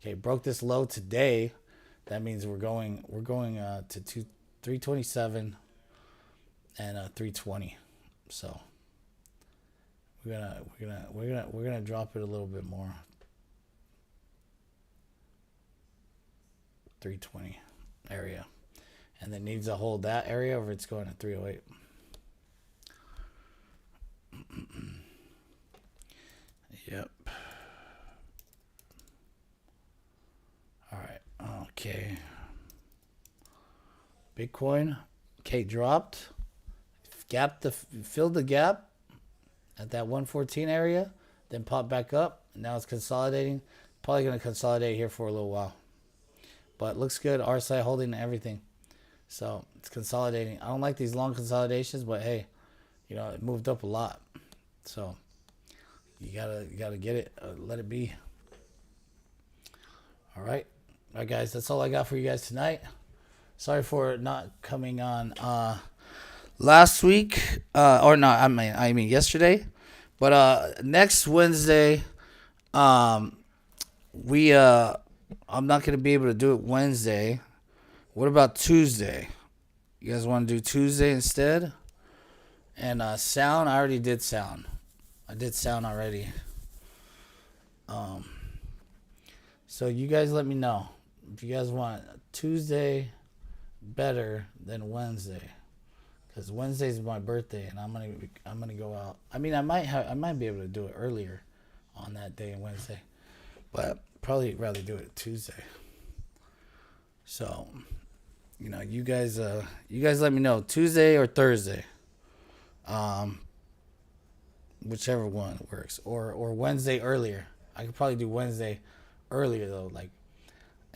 Okay, broke this low today. That means we're going to 327 and 320. So we're gonna drop it a little bit more. 320 area, and then needs to hold that area, or it's going to 308. Yep. All right. Okay. Bitcoin. Okay, dropped. Filled the gap at that 114 area, then popped back up. Now it's consolidating. Probably going to consolidate here for a little while. But looks good. RSI holding everything. So it's consolidating. I don't like these long consolidations, but hey, it moved up a lot. So you gotta get it. Let it be. All right, guys. That's all I got for you guys tonight. Sorry for not coming on last week, or not. I mean yesterday. But next Wednesday, I'm not gonna be able to do it Wednesday. What about Tuesday? You guys want to do Tuesday instead? And sound, I already did sound. I did sound already. So you guys let me know if you guys want Tuesday better than Wednesday, because Wednesday's my birthday and I'm gonna go out. I mean, I might be able to do it earlier on that day on Wednesday, but probably rather do it Tuesday. So, you guys let me know Tuesday or Thursday, whichever one works, or Wednesday earlier. I could probably do Wednesday earlier though, like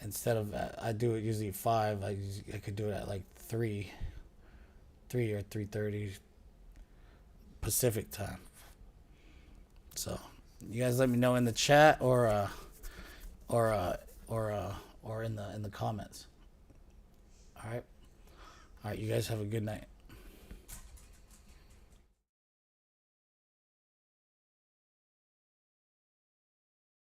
instead of I do it usually 5. I could do it at like 3 or 3:30 Pacific time. So you guys let me know in the chat or in the comments. All right. You guys have a good night.